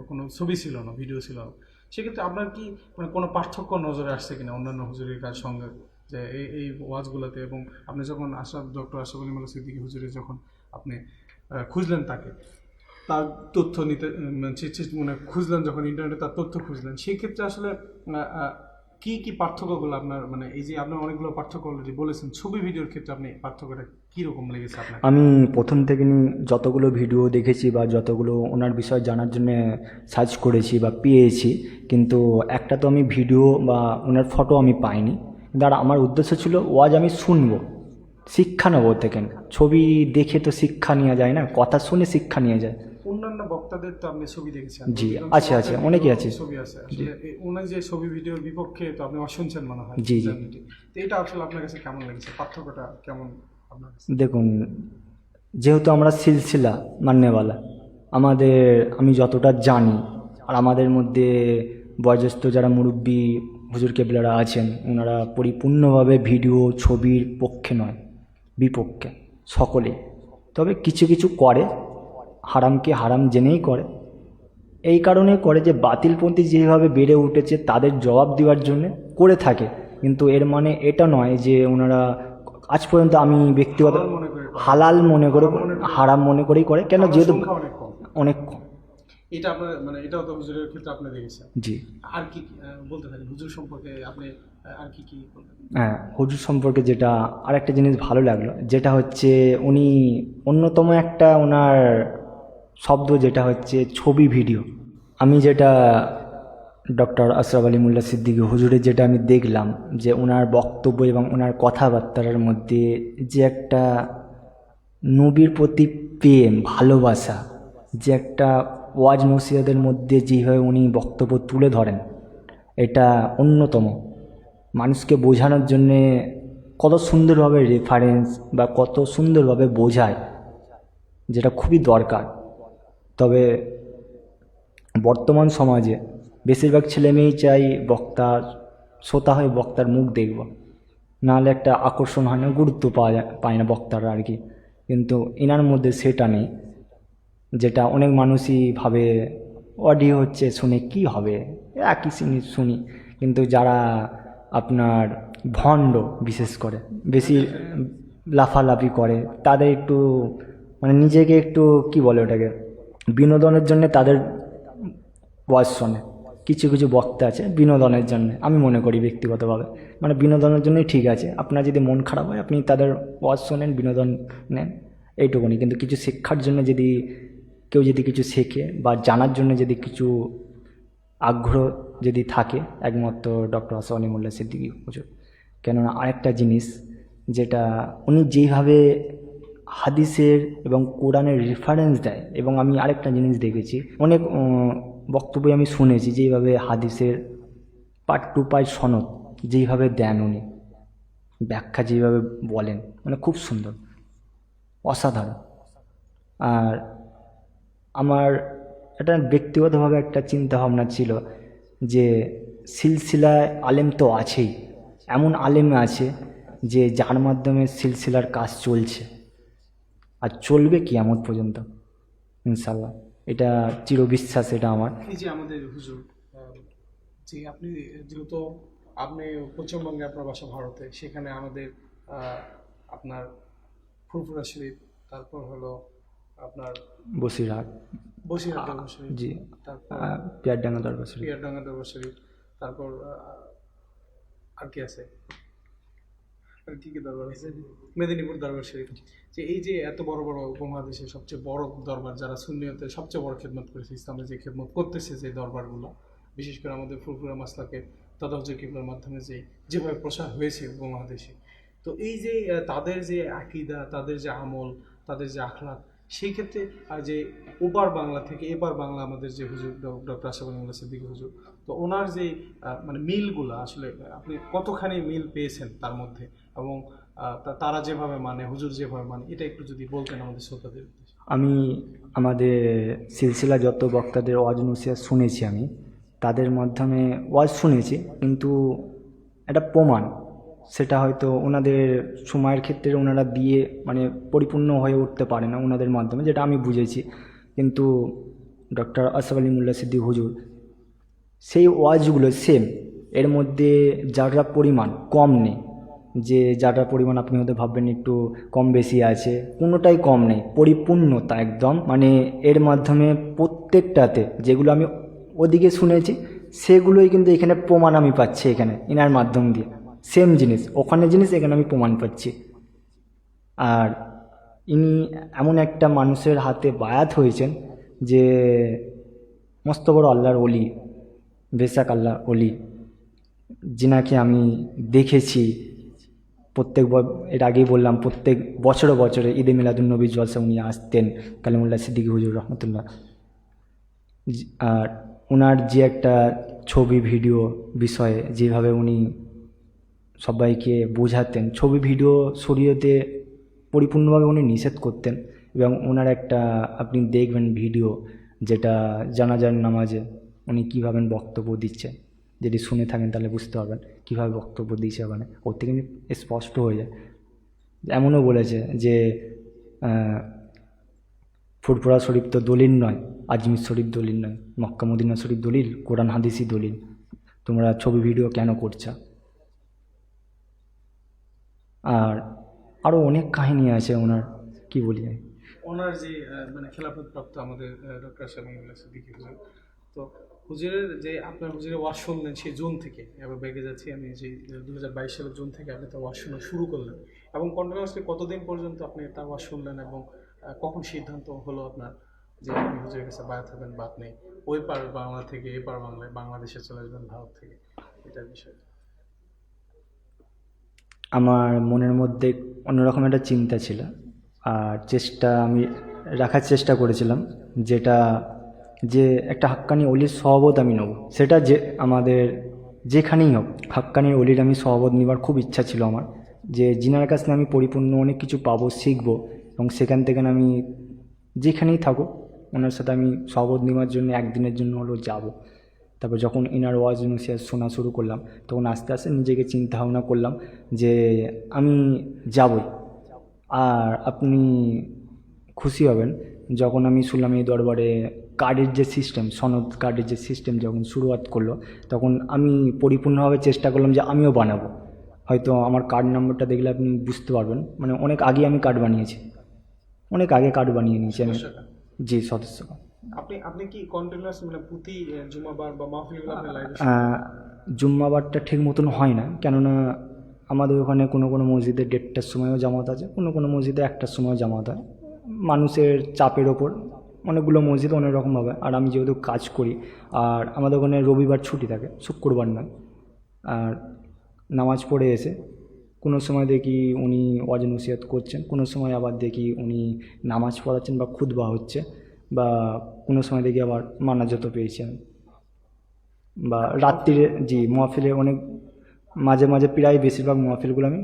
কোনো ছবি ছিল না, ভিডিও ছিল না। সেক্ষেত্রে আপনার কি মানে কোনো পার্থক্য নজরে আসছে কিনা অন্যান্য হুজুরের কাজ সঙ্গে, যে এই ওয়াজগুলোতে? এবং আপনি যখন ডক্টর আশরাফ আলী মোল্লা সিদ্দিকী হুজুরের যখন আপনি খুঁজলেন তাকে, তার তথ্য নিতে মানে খুঁজলেন, যখন ইন্টারনেটে তার তথ্য খুঁজলেন, সেই ক্ষেত্রে আসলে কি কি পার্থক্যগুলো আপনার, মানে এই যে আপনার অনেকগুলো পার্থক্য অলরেডি বলেছেন, ছবি ভিডিওর ক্ষেত্রে আপনি পার্থক্যটা কীরকম লেগেছে আপনার? আমি প্রথম থেকে যতগুলো ভিডিও দেখেছি বা যতগুলো ওনার বিষয় জানার জন্য সার্চ করেছি বা পেয়েছি, কিন্তু একটা তো আমি ভিডিও বা ওনার ফটো আমি পাইনি। কিন্তু আর আমার উদ্দেশ্য ছিল ওয়াজ আমি শুনবো, শিক্ষা নেবো থেকে। ছবি দেখে তো শিক্ষা নেওয়া যায় না, কথা শুনে শিক্ষা নিয়ে যায়। অন্যান্য বক্তাদের তো আপনি ছবি দেখেছেন? জি, আছে আছে, অনেকেই আছে ছবি আছে। আসলে ওনার যে ছবি ভিডিওর বিপক্ষে তো আপনি শুনছেন মনে হয়। জি জি। তো এটা আসলে আপনার কাছে কেমন লেগেছে, পার্থক্যটা কেমন আপনার কাছে? দেখুন, যেহেতু আমরা সিলসিলা মান্যওয়ালা, আমি যতটা জানি, আর আমাদের মধ্যে বয়োজ্যেষ্ঠ যারা মুরব্বী হুজুর কেবলারা আছেন, ওনারা পরিপূর্ণভাবে ভিডিও ছবির পক্ষে নয়, বিপক্ষে সকলে। তবে কিছু কিছু করে, হারামকে হারাম জেনেই করে, এই কারণে করে যে বাতিলপন্থী যেভাবে বেড়ে উঠেছে তাদের জবাব দেওয়ার জন্য করে থাকে। কিন্তু এর মানে এটা নয় যে ওনারা আজ পর্যন্ত আমি ব্যক্তিগত হালাল মনে করে, হারাম মনে করেই করে, কেন যেহেতু অনেক কম। এটা আপনার মানে এটাও তো হুজুরের ক্ষেত্রে আপনি দেখেছেন। জি। আর কি বলতে থাকেন হুজুর সম্পর্কে আপনি, আর কি কি বলবেন? হ্যাঁ, হুজুর সম্পর্কে যেটা আরেকটা জিনিস ভালো লাগলো, যেটা হচ্ছে উনি অন্যতম একটা ওনার শব্দ, যেটা হচ্ছে ছবি ভিডিও। আমি যেটা ডক্টর আশরাফ আলী মোল্লা সিদ্দিকী হুজুরের যেটা আমি দেখলাম, যে ওনার বক্তব্য এবং ওনার কথাবার্তার মধ্যে যে একটা নবীর প্রতি প্রেম, ভালোবাসা, যে একটা ওয়াজ নসিহতের মধ্যে যেভাবে উনি বক্তব্য তুলে ধরেন, এটা অন্যতম। মানুষকে বোঝানোর জন্যে কত সুন্দরভাবে রেফারেন্স বা কত সুন্দরভাবে বোঝায়, যেটা খুবই দরকার। তবে বর্তমান সমাজে বেশিরভাগ ছেলেমেয়েই চাই বক্তার শ্রোতা হয়ে বক্তার মুখ দেখব, নাহলে একটা আকর্ষণ হয় না, গুরুত্ব পায় না বক্তারা আর কি। কিন্তু এনার মধ্যে সেটা নেই, যেটা অনেক মানুষই ভাবে অডিও হচ্ছে শুনে কি হবে, একই জিনিস শুনি। কিন্তু যারা আপনার ভণ্ড বিশেষ করে বেশি লাফালাফি করে, তাদের একটু মানে নিজেকে একটু কি বলে ওটাকে, বিনোদনের জন্য তাদের ওয়াজ শোনে। কিছু কিছু বক্তা আছে বিনোদনের জন্য, আমি মনে করি ব্যক্তিগতভাবে মানে বিনোদনের জন্যই ঠিক আছে। আপনার যদি মন খারাপ হয় আপনি তাদের ওয়াজ শোনেন, বিনোদন নেন, এইটুকুনি। কিন্তু কিছু শিক্ষার জন্য যদি কেউ যদি কিছু শেখে বা জানার জন্য যদি কিছু আগ্রহ যদি থাকে, একমাত্র ডক্টর আশরাফ আলী মোল্লা সিদ্দিকী হুজুর। কেননা আরেকটা জিনিস, যেটা উনি যেইভাবে হাদিসের এবং কোরআনের রেফারেন্স দেয়, এবং আমি আরেকটা জিনিস দেখেছি অনেক বক্তব্যে আমি শুনেছি, যেইভাবে হাদিসের পার্ট টু পার্ট সনদ যেইভাবে দেন উনি, ব্যাখ্যা যেইভাবে বলেন, মানে খুব সুন্দর, অসাধারণ। আর আমার এটা ব্যক্তিগতভাবে একটা চিন্তা ভাবনা ছিল যে সিলসিলায় আলেম তো আছেই, এমন আলেম আছে যে যার মাধ্যমে সিলসিলার কাজ চলছে আর চলবে কিয়ামত পর্যন্ত ইনশাল্লাহ। এটা চিরবিশ্বাস এটা আমার। এই যে আমাদের হুজুর, যে আপনি যেহেতু আপনি পশ্চিমবঙ্গে, আপনার বাসা ভারতে, সেখানে আমাদের আপনার ফুরফুরা শরীফ, তারপর হলো আপনার বসিরহাট, বসিরহাট দরবার শরীফ, জি, তারপর পিয়ারডাঙ্গা দরবার শরীফ, পিয়ারডাঙ্গা দরবার শরীফ, তারপর আর কি আছে, আর কি কি দরবার আছে, মেদিনীপুর দরবার শরীফ। যে এই যে এত বড় বড় উপমহাদেশের সবচেয়ে বড় দরবার, যারা সুন্নিয়তে সবচেয়ে বড় খেদমত করেছে, ইসলামে যে খেদমত করতেছে, যে দরবারগুলো বিশেষ করে আমাদের ফুরফুরা মাসলাকে তদাহজুর কিবলার মাধ্যমে যেভাবে প্রসার হয়েছে উপমহাদেশে, তো এই যে তাদের যে আকীদা, তাদের যে আমল, তাদের যে আখলাক, সেই ক্ষেত্রে যে ওপার বাংলা থেকে এপার বাংলা আমাদের যে হুজুর ডক্টর আশরাফ আলী মোল্লা সিদ্দিকী হুজুর, তো ওনার যে মানে মিলগুলো আসলে আপনি কতখানি মিল পেয়েছেন তার মধ্যে, এবং তারা যেভাবে মানে, হুজুর যেভাবে মানে, এটা একটু যদি বলতেন আমাদের শ্রোতাদের। আমি আমাদের সিলসিলা যত বক্তাদের ওয়াজ নসিহত শুনেছি, আমি তাদের মাধ্যমে ওয়াজ শুনেছি, কিন্তু একটা প্রমাণ, সেটা হয়তো ওনাদের সময়ের ক্ষেত্রে ওনারা দিয়ে মানে পরিপূর্ণ হয়ে উঠতে পারে না ওনাদের মাধ্যমে, যেটা আমি বুঝেছি। কিন্তু ডক্টর আশরাফ আলী মোল্লা সিদ্দিকী হুজুর সেই ওয়াজগুলো সেম, এর মধ্যে যারা পরিমাণ কম নেই, যে যারা পরিমাণ আপনি হয়তো ভাববেন একটু কম বেশি আছে, কোনোটাই কম নেই, পরিপূর্ণতা একদম। মানে এর মাধ্যমে প্রত্যেকটাতে যেগুলো আমি ওদিকে শুনেছি সেগুলোই কিন্তু এখানে প্রমাণ আমি পাচ্ছি, এখানে ইনার মাধ্যম দিয়ে সেম জিনিস, ওখানে জিনিস এখানে আমি প্রমাণ পাচ্ছি। আর ইনি এমন একটা মানুষের হাতে বায়াত হয়েছেন যে মস্ত বড় আল্লাহর ওলি, বেশাক আল্লাহ ওলি, যিনাকে আমি দেখেছি প্রত্যেক এর আগেই বললাম, প্রত্যেক বছরে বছরে ঈদে মিলাদুন্নবী জলসা উনি আসতেন, কালিমুল্লাহ সিদ্দিকী হুজুর রহমতুল্লাহ। আর ওনার যে একটা ছবি ভিডিও বিষয়ে যেভাবে উনি সবাইকে বোঝাতেন, ছবি ভিডিও শরীয়তে পরিপূর্ণভাবে উনি নিষেধ করতেন। এবং ওনার একটা আপনি দেখবেন ভিডিও, যেটা জানাজার নামাজে উনি কীভাবে বক্তব্য দিচ্ছেন, যদি শুনে থাকেন তাহলে বুঝতে পারবেন কীভাবে বক্তব্য দিয়েছে ওখানে, ওর থেকে কিন্তু স্পষ্ট হয়ে যায়। এমনও বলেছে যে ফুরফুরা শরীফ তো দলিল নয়, আজমির শরীফ দলিল নয়, মক্কা মদিনা শরীফ দলিল, কোরআন হাদিসই দলিল, তোমরা ছবি ভিডিও কেন করছো? আর আরও অনেক কাহিনী আছে ওনার, কি বলি আমি। ওনার যে মানে খেলাফতপ্রাপ্ত আমাদের ডক্টর আশরাফ আলী মোল্লা সিদ্দিকী হুজুর, তো হুজুরের যে আপনার হুজুরের ওয়াজ শুনলেন সেই জুন থেকে, এবার বেগে যাচ্ছি আমি, যে 2022 সালের জুন থেকে আপনি তার ওয়াজ শোনা শুরু করলেন, এবং কন্টিনিউয়াসলি কতদিন পর্যন্ত আপনি তার ওয়াজ শুনলেন, এবং কখন সিদ্ধান্ত হলো আপনার যে আপনি হুজুরের কাছে বায়াত হবেন, বা আপনি ওই পার বাংলা থেকে এপার বাংলায় বাংলাদেশে চলে আসবেন ভারত থেকে, এটার বিষয়ে? আমার মনের মধ্যে অন্যরকম একটা চিন্তা ছিল, আর আমি রাখার চেষ্টা করেছিলাম, যেটা যে একটা হাক্কানি অলির সহবত আমি নেব, সেটা যে আমাদের যেখানেই হোক হাক্কানি অলির আমি সহবত নেবার খুব ইচ্ছা ছিল আমার, যে যিনার কাছে আমি পরিপূর্ণ অনেক কিছু পাবো, শিখবো, এবং সেখান থেকে আমি যেখানেই থাকুক ওনার সাথে আমি শপথ নেওয়ার জন্য একদিনের জন্য হলেও যাব। তারপর যখন এনার ওয়াজ নসিহত শোনা শুরু করলাম, তখন আস্তে আস্তে নিজেকে চিন্তা ভাবনা করলাম যে আমি যাবই। আর আপনি খুশি হবেন যখন আমি শুনলাম এই দরবারে কার্ডের যে সিস্টেম, সনদ কার্ডের যে সিস্টেম যখন শুরুয়াত করলো, তখন আমি পরিপূর্ণভাবে চেষ্টা করলাম যে আমিও বানাবো। হয়তো আমার কার্ড নম্বরটা দেখলে আপনি বুঝতে পারবেন, মানে অনেক আগে আমি কার্ড বানিয়েছি, অনেক আগে কার্ড বানিয়ে নিয়েছি আমি। সদস্যতা। জি, সদস্য। আপনি আপনি কি কন্টিনিউয়াস মানে প্রতি জুমাবার বা মাহফিলগুলো আপনি লাইভে জুম্মাবারটা ঠিক মতন হয় না, কেননা আমাদের ওখানে কোনো কোনো মসজিদে 1:30টার সময়ও জামাত আছে, কোনো কোনো মসজিদে 1টার সময়ও জামাত হয়। মানুষের চাপের ওপর অনেকগুলো মসজিদ অনেক রকমভাবে। আর আমি যেহেতু কাজ করি, আর আমাদের ওখানে রবিবার ছুটি থাকে, শুক্রবার নয়। আর নামাজ পড়ে এসে কোনো সময় দেখি উনি ওয়াজ নসিহত করছেন, কোনো সময় আবার দেখি উনি নামাজ পড়াচ্ছেন বা খুতবা হচ্ছে, বা কোনো সময় দেখি আবার মানাজতও পেয়েছেন, বা রাত্রিরে জি মহফিলে অনেক মাঝে মাঝে প্রায় বেশিরভাগ মহফিলগুলো আমি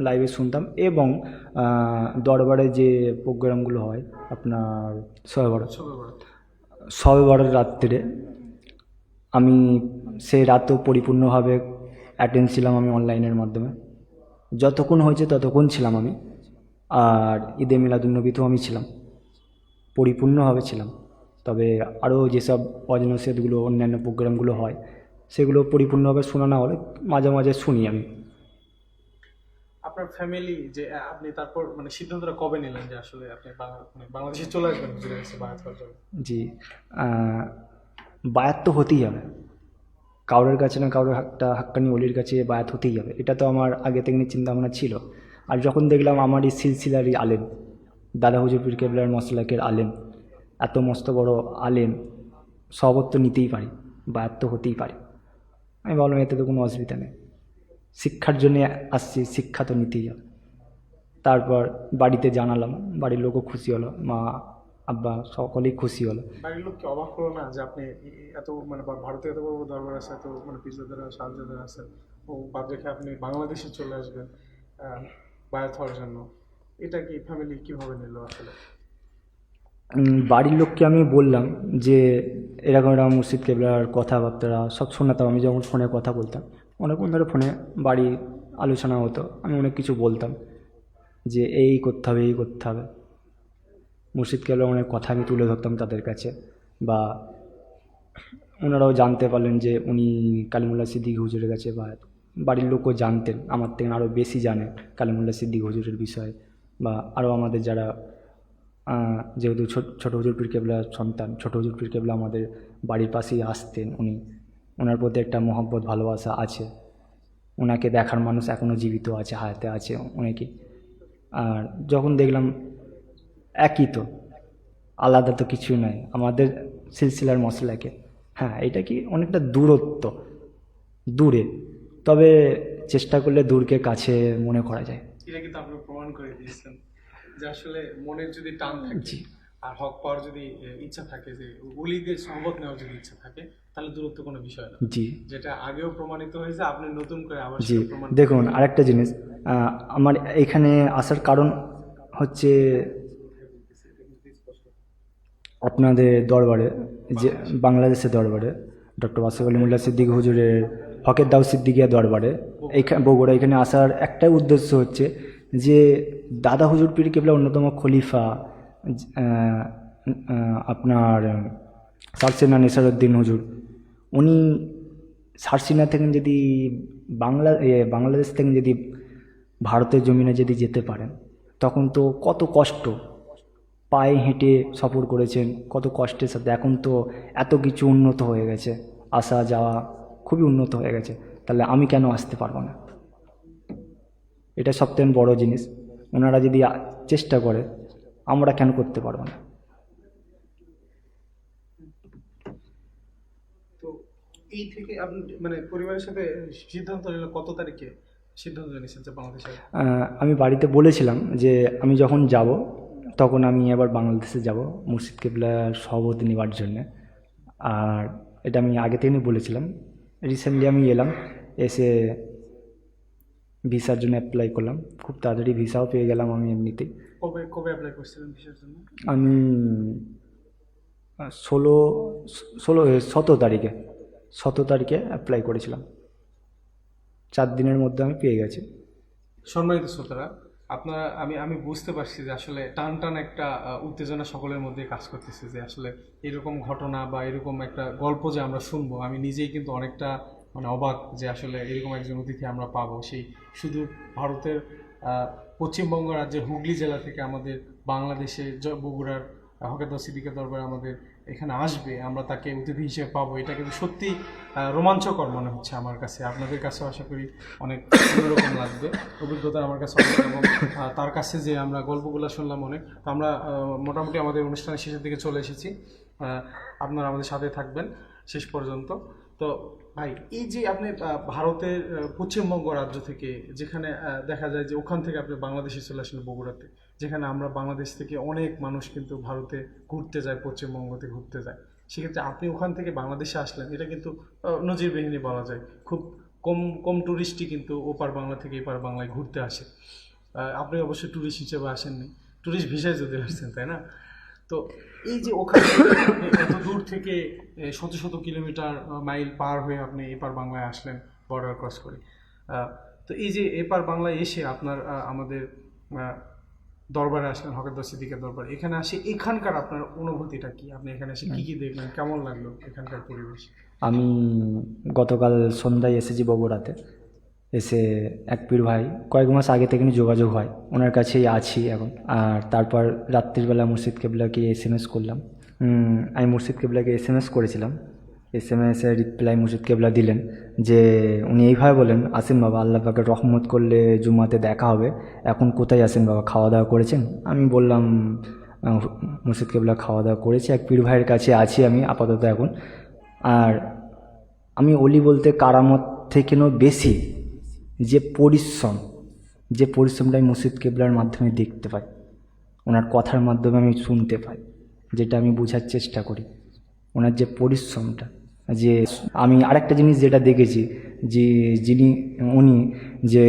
লাইভে শুনতাম। এবং দরবারে যে প্রোগ্রামগুলো হয় আপনার শবে বরাত রাত্রিরে, আমি সেই রাতও পরিপূর্ণভাবে অ্যাটেন্ড ছিলাম আমি অনলাইনের মাধ্যমে। যতক্ষণ হয়েছে ততক্ষণ ছিলাম আমি। আর ঈদে মিলাদুন্নবীতেও আমি ছিলাম, পরিপূর্ণভাবে ছিলাম। তবে আরও যেসব ওয়াজ নসিহতগুলো অন্যান্য প্রোগ্রামগুলো হয়, সেগুলো পরিপূর্ণভাবে শোনা না হলে মাঝে মাঝে শুনি আমি। আপনার ফ্যামিলি যে আপনি তারপর মানে সিদ্ধান্তটা কবে নিলেন যে আসলে আপনি মানে বাংলাদেশে চলে আসবেন হুজুরের কাছে বায়াত করার জন্য? জি, বায়াত তো হতেই হবে, কারোর কাছে না কারোর একটা হাক্কানি অলির কাছে বায়াত হতেই হবে, এটা তো আমার আগে থেকে চিন্তা ভাবনা ছিল। আর যখন দেখলাম আমার এই সিলসিলারই আলেম, দাদা হুজুর পীর কেবলার মসলাকের আলেম, এত মস্ত বড় আলেম, শপথ তো নিতেই পারি, বায়াত তো হতেই পারে। আমি ভাবলাম এতে তো কোনো অসুবিধা নেই, শিক্ষার জন্যে আসছি, শিক্ষা তো নিতেই হবে। তারপর বাড়িতে জানালাম, বাড়ির লোকও খুশি হলো, মা আব্বা সকলেই খুশি হলো। বাড়ির লোক কি অবাক হলো না যে আপনি এত মানে ভারতে এত বড় বড় দরবার আছে, এত মানে পিছাদারা সাহায্যদার আছে, ও বাদ রেখে আপনি বাংলাদেশে চলে আসবেন বায়াত হওয়ার জন্য? এটা কি ফ্যামিলি কিভাবে নিল আসলে? বাড়ির লোককে আমি বললাম যে এরকম এরকম মুর্শিদ কেবলার কথাবার্তা সব শোনাতাম, আমি যখন ফোনে কথা বলতাম, অনেকক্ষণ ধরে ফোনে বাড়ি আলোচনা হতো, আমি অনেক কিছু বলতাম যে এই করতে হবে, এই করতে হবে। মুর্শিদ কেবলার অনেক কথা আমি তুলে ধরতাম তাদের কাছে, বা ওনারাও জানতে পারলেন যে উনি কালিমুল্লাহ সিদ্দিক হুজুরের কাছে, বা বাড়ির লোকও জানতেন, আমার থেকে আরও বেশি জানেন কালিমুল্লাহ সিদ্দিক হুজুরের বিষয়ে। বা আরও আমাদের যারা যেহেতু ছোটো হুজুর পীর কেবলার সন্তান, ছোটো হুজুর পীর কেবলা আমাদের বাড়ির পাশেই আসতেন, উনি, ওনার প্রতি একটা মহব্বত ভালোবাসা আছে, ওনাকে দেখার মানুষ এখনও জীবিত আছে, হায়াতে আছে অনেকে। আর যখন দেখলাম একই তো, আলাদা তো কিছু নয় আমাদের সিলসিলার মশলাকে, হ্যাঁ এটা কি অনেকটা দূরত্ব, দূরে, তবে চেষ্টা করলে দূরকে কাছে মনে করা যায়। এটা কিন্তু আপনি প্রমাণ করে দিয়েছেন যে আসলে মনের যদি টান থাকে জি আর হক পাওয়ার যদি ইচ্ছা থাকে, যে ওলিদের সহবত নেওয়ার যদি ইচ্ছা থাকে, তাহলে দূরত্ব কোনো বিষয় না। জি যেটা আগেও প্রমাণিত হয়েছে, আপনি নতুন করে আবার জি সেটা প্রমাণ দেখুন, আরেকটা জিনিস, আমার এখানে আসার কারণ হচ্ছে আপনাদের দরবারে, যে বাংলাদেশের দরবারে ডক্টর আসিফ আলী মোল্লা সিদ্দিক হুজুরের হকের দাও সিদ্দিকিয়া দরবারে এইখানে বগুড়া, এখানে আসার একটাই উদ্দেশ্য হচ্ছে যে দাদা হুজুর পীর কেবলা অন্যতম খলিফা আপনার সারসিনা নিসারউদ্দিন হুজুর, উনি সারসিনা থেকে যদি বাংলাদেশ থেকে যদি ভারতের জমিনে যদি যেতে পারেন, তখন তো কত কষ্ট, পায়ে হেঁটে সফর করেছেন কত কষ্টের সাথে। এখন তো এত কিছু উন্নত হয়ে গেছে, আসা যাওয়া খুবই উন্নত হয়ে গেছে, তাহলে আমি কেন আসতে পারবো না? এটা সবথেকে বড় জিনিস। ওনারা যদি চেষ্টা করে, আমরা কেন করতে পারবো না? তো এই থেকে আপনি মানে পরিবারের সাথে সিদ্ধান্ত নিল কত তারিখে সিদ্ধান্ত নিয়েছেন যে বাংলাদেশে? আমি বাড়িতে বলেছিলাম যে আমি যখন যাব তখন আমি আবার বাংলাদেশে যাব মুর্শিদ কেবলার সহবত নেওয়ার জন্যে। আর এটা আমি আগে থেকেই বলেছিলাম। রিসেন্টলি আমি এলাম, এসে ভিসার জন্য অ্যাপ্লাই করলাম, খুব তাড়াতাড়ি ভিসাও পেয়ে গেলাম আমি এমনিতেই। কবে কবে অ্যাপ্লাই করছিলেন ভিসার জন্য? আমি 17 তারিখে অ্যাপ্লাই করেছিলাম। 4 দিনের মধ্যে আমি পেয়ে গেছি। সম্মানিত শ্রোতারা, আপনারা আমি আমি বুঝতে পারছি যে আসলে টান টান একটা উত্তেজনা সকলের মধ্যে কাজ করতেছে, যে আসলে এরকম ঘটনা বা এরকম একটা গল্প যে আমরা শুনবো, আমি নিজেই কিন্তু অনেকটা মানে অবাক যে আসলে এরকম একজন অতিথি আমরা পাবো, সেই শুধু ভারতের পশ্চিমবঙ্গ রাজ্যের হুগলি জেলা থেকে আমাদের বাংলাদেশে বগুড়ার হকেদা সিদ্দিকের দরবারে আমাদের এখানে আসবে, আমরা তাকে অতিথি হিসেবে পাবো। এটা কিন্তু সত্যি রোমাঞ্চকর মনে হচ্ছে আমার কাছে, আপনাদের কাছেও আশা করি অনেক অন্যরকম লাগবে। অভিজ্ঞতা আমার কাছে অনেক, এবং তার কাছে যে আমরা গল্পগুলো শুনলাম অনেক। তো আমরা মোটামুটি আমাদের অনুষ্ঠানের শেষের দিকে চলে এসেছি। আপনারা আমাদের সাথে থাকবেন শেষ পর্যন্ত। তো ভাই, এই যে আপনি ভারতের পশ্চিমবঙ্গ রাজ্য থেকে, যেখানে দেখা যায় যে ওখান থেকে আপনি বাংলাদেশে চলে আসেন বগুড়াতে, যেখানে আমরা বাংলাদেশ থেকে অনেক মানুষ কিন্তু ভারতে ঘুরতে যায়, পশ্চিমবঙ্গতে ঘুরতে যায়, সেক্ষেত্রে আপনি ওখান থেকে বাংলাদেশে আসলেন, এটা কিন্তু নজিরবিহীনই বলা যায়। খুব কম কম টুরিস্টই কিন্তু ওপার বাংলা থেকে এপার বাংলায় ঘুরতে আসে। আপনি অবশ্যই ট্যুরিস্ট হিসেবে আসেননি, ট্যুরিস্ট ভিসায় যদি আসছেন, তাই না? তো এই যে ওখানে আপনি এত দূর থেকে শত শত কিলোমিটার মাইল পার হয়ে আপনি এপার বাংলায় আসলেন বর্ডার ক্রস করে, তো এই যে এপার বাংলায় এসে আপনার আমাদের দরবারে আসলেন, হকেদা সিদ্দিকের দরবারে, এখানে আসে এখানকার আপনার অনুভূতিটা কি? আপনি এখানে এসে কী কী দেখলেন, কেমন লাগলো এখানকার পরিবেশ? আমি গতকাল সন্ধ্যায় এসেছি বগুড়াতে। এসে এক পীর ভাই, কয়েক মাস আগে থেকে যোগাযোগ হয়, ওনার কাছেই আছি এখন। আর তারপর রাত্রিবেলা মুর্শিদ কেবলাকে SMS করলাম। আমি মুর্শিদ কেবলাকে SMS করেছিলাম। SMS-এর রিপ্লাই মুর্শিদ কেবলা দিলেন যে উনি এইভাবে বলেন, আসেন বাবা, আল্লাহ পাকের রহমত করলে জুম্মাতে দেখা হবে। এখন কোথায় আছেন বাবা, খাওয়া দাওয়া করেছেন? আমি বললাম মুর্শিদ কেবলা খাওয়া দাওয়া করেছি, এক পীর ভাইয়ের কাছে আছি আমি আপাতত এখন। আর আমি অলি বলতে কারামত থেকেও বেশি যে পরিশ্রমটা আমি মুর্শিদ কেবলার মাধ্যমে দেখতে পাই, ওনার কথার মাধ্যমে আমি শুনতে পাই, যেটা আমি বোঝার চেষ্টা করি, ওনার যে পরিশ্রমটা। যে আমি আরেকটা জিনিস যেটা দেখেছি, যে উনি যে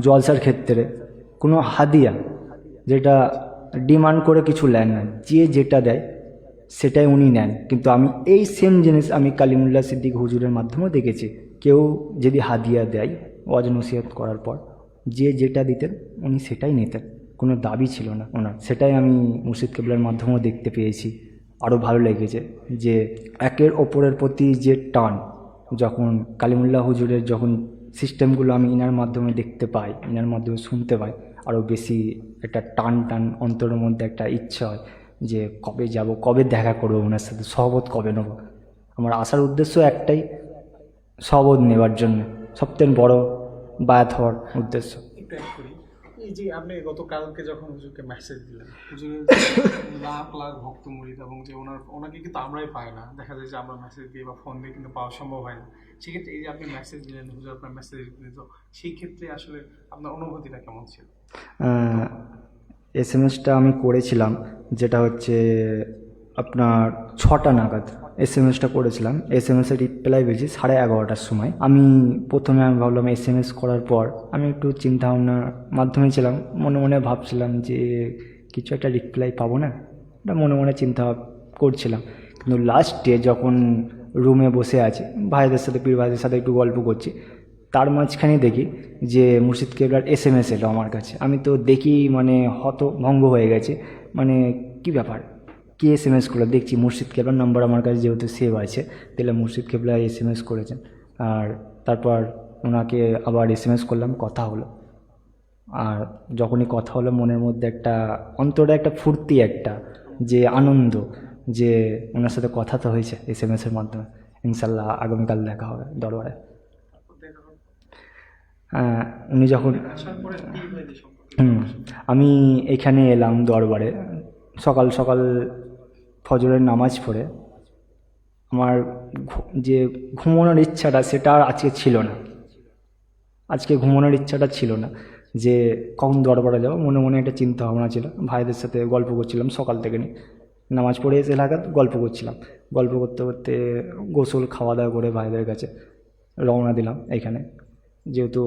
জলসার ক্ষেত্রে কোনো হাদিয়া, যেটা ডিমান্ড করে কিছু নেন না, যে যেটা দেয় সেটাই উনি নেন। কিন্তু আমি এই সেম জিনিস আমি কালিমুল্লাহ সিদ্দিক হুজুরের মাধ্যমেও দেখেছি, কেউ যদি হাদিয়া দেয় ওয়াজ নসিহত করার পর, যে যেটা দিতেন উনি সেটাই নিতেন, কোনো দাবি ছিল না ওনার। সেটাই আমি মুর্শিদ কেবলার মাধ্যমেও দেখতে পেয়েছি। আরও ভালো লেগেছে যে একের ওপরের প্রতি যে টান, যখন কালিমুল্লাহ হুজুরের যখন সিস্টেমগুলো আমি ইনার মাধ্যমে দেখতে পাই, ইনার মাধ্যমে শুনতে পাই, আরও বেশি একটা টান অন্তরের মধ্যে একটা ইচ্ছা হয় যে কবে যাব, কবে দেখা করবো ওনার সাথে, সহবত কবে নেব। আমার আসার উদ্দেশ্য একটাই, সহবত নেবার জন্য, সবথেকে বড় বায়াত হওয়ার উদ্দেশ্য। একটু অ্যাড করি, এই যে আপনি গতকালকে যখন হুজুরকে মেসেজ দিলেন, হুজুরের লাখ লাখ ভক্ত মুরিদ, এবং যে ওনাকে কিন্তু আমরাই পাই না, দেখা যায় যে আমরা মেসেজ দিয়ে বা ফোন দিয়ে কিন্তু পাওয়া সম্ভব হয় না। সেক্ষেত্রে এই যে আপনি মেসেজ দিলেন, হুজুর আপনার মেসেজ দিল, সেই ক্ষেত্রে আসলে আপনার অনুভূতিটা কেমন ছিল? SMS-টা আমি করেছিলাম, যেটা হচ্ছে আপনার 6টা নাগাদ SMS-টা করেছিলাম। SMS-এর রিপ্লাই পেয়েছি 11:30টার সময়। আমি ভাবলাম SMS করার পর আমি একটু চিন্তাভাবনার মাধ্যমে ছিলাম, মনে মনে ভাবছিলাম যে কিছু একটা রিপ্লাই পাবো না, এটা মনে মনে চিন্তা করছিলাম। কিন্তু লাস্টে যখন রুমে বসে আছি ভাইদের সাথে, পীর ভাইদের সাথে একটু গল্প করছি, তার মাঝখানে দেখি যে মুর্শিদ কেবলার SMS এলো আমার কাছে। আমি তো দেখি মানে হতভম্ব হয়ে গেছে, মানে কি ব্যাপার, কি SMS করলো? দেখছি মুর্শিদ কেবলার নাম্বার আমার কাছে যেহেতু সেভ আছে, তাহলে মুর্শিদ কেবলা SMS করেছেন। আর তারপর ওনাকে আবার SMS করলাম, কথা হলো। আর যখনই কথা হলো, মনের মধ্যে একটা অন্তরে একটা ফুর্তি, একটা যে আনন্দ, যে ওনার সাথে কথা তো হয়েছে SMS-এর মাধ্যমে, ইনশাল্লাহ আগামীকাল দেখা হবে দরবারে। উনি যখন আমি এখানে এলাম দরবারে সকাল সকাল ফজরের নামাজ পড়ে, আমার যে ঘুমানোর ইচ্ছাটা সেটা আর আজকে ছিল না। আজকে ঘুমানোর ইচ্ছাটা ছিল না, যে কখন দরবারে যাবো, মনে মনে একটা চিন্তা ভাবনা ছিল। ভাইদের সাথে গল্প করছিলাম সকাল থেকে, নামাজ পড়ে এসে এলাকাত গল্প করছিলাম। গল্প করতে করতে গোসল খাওয়া দাওয়া করে ভাইদের কাছে রওনা দিলাম এখানে, যেহেতু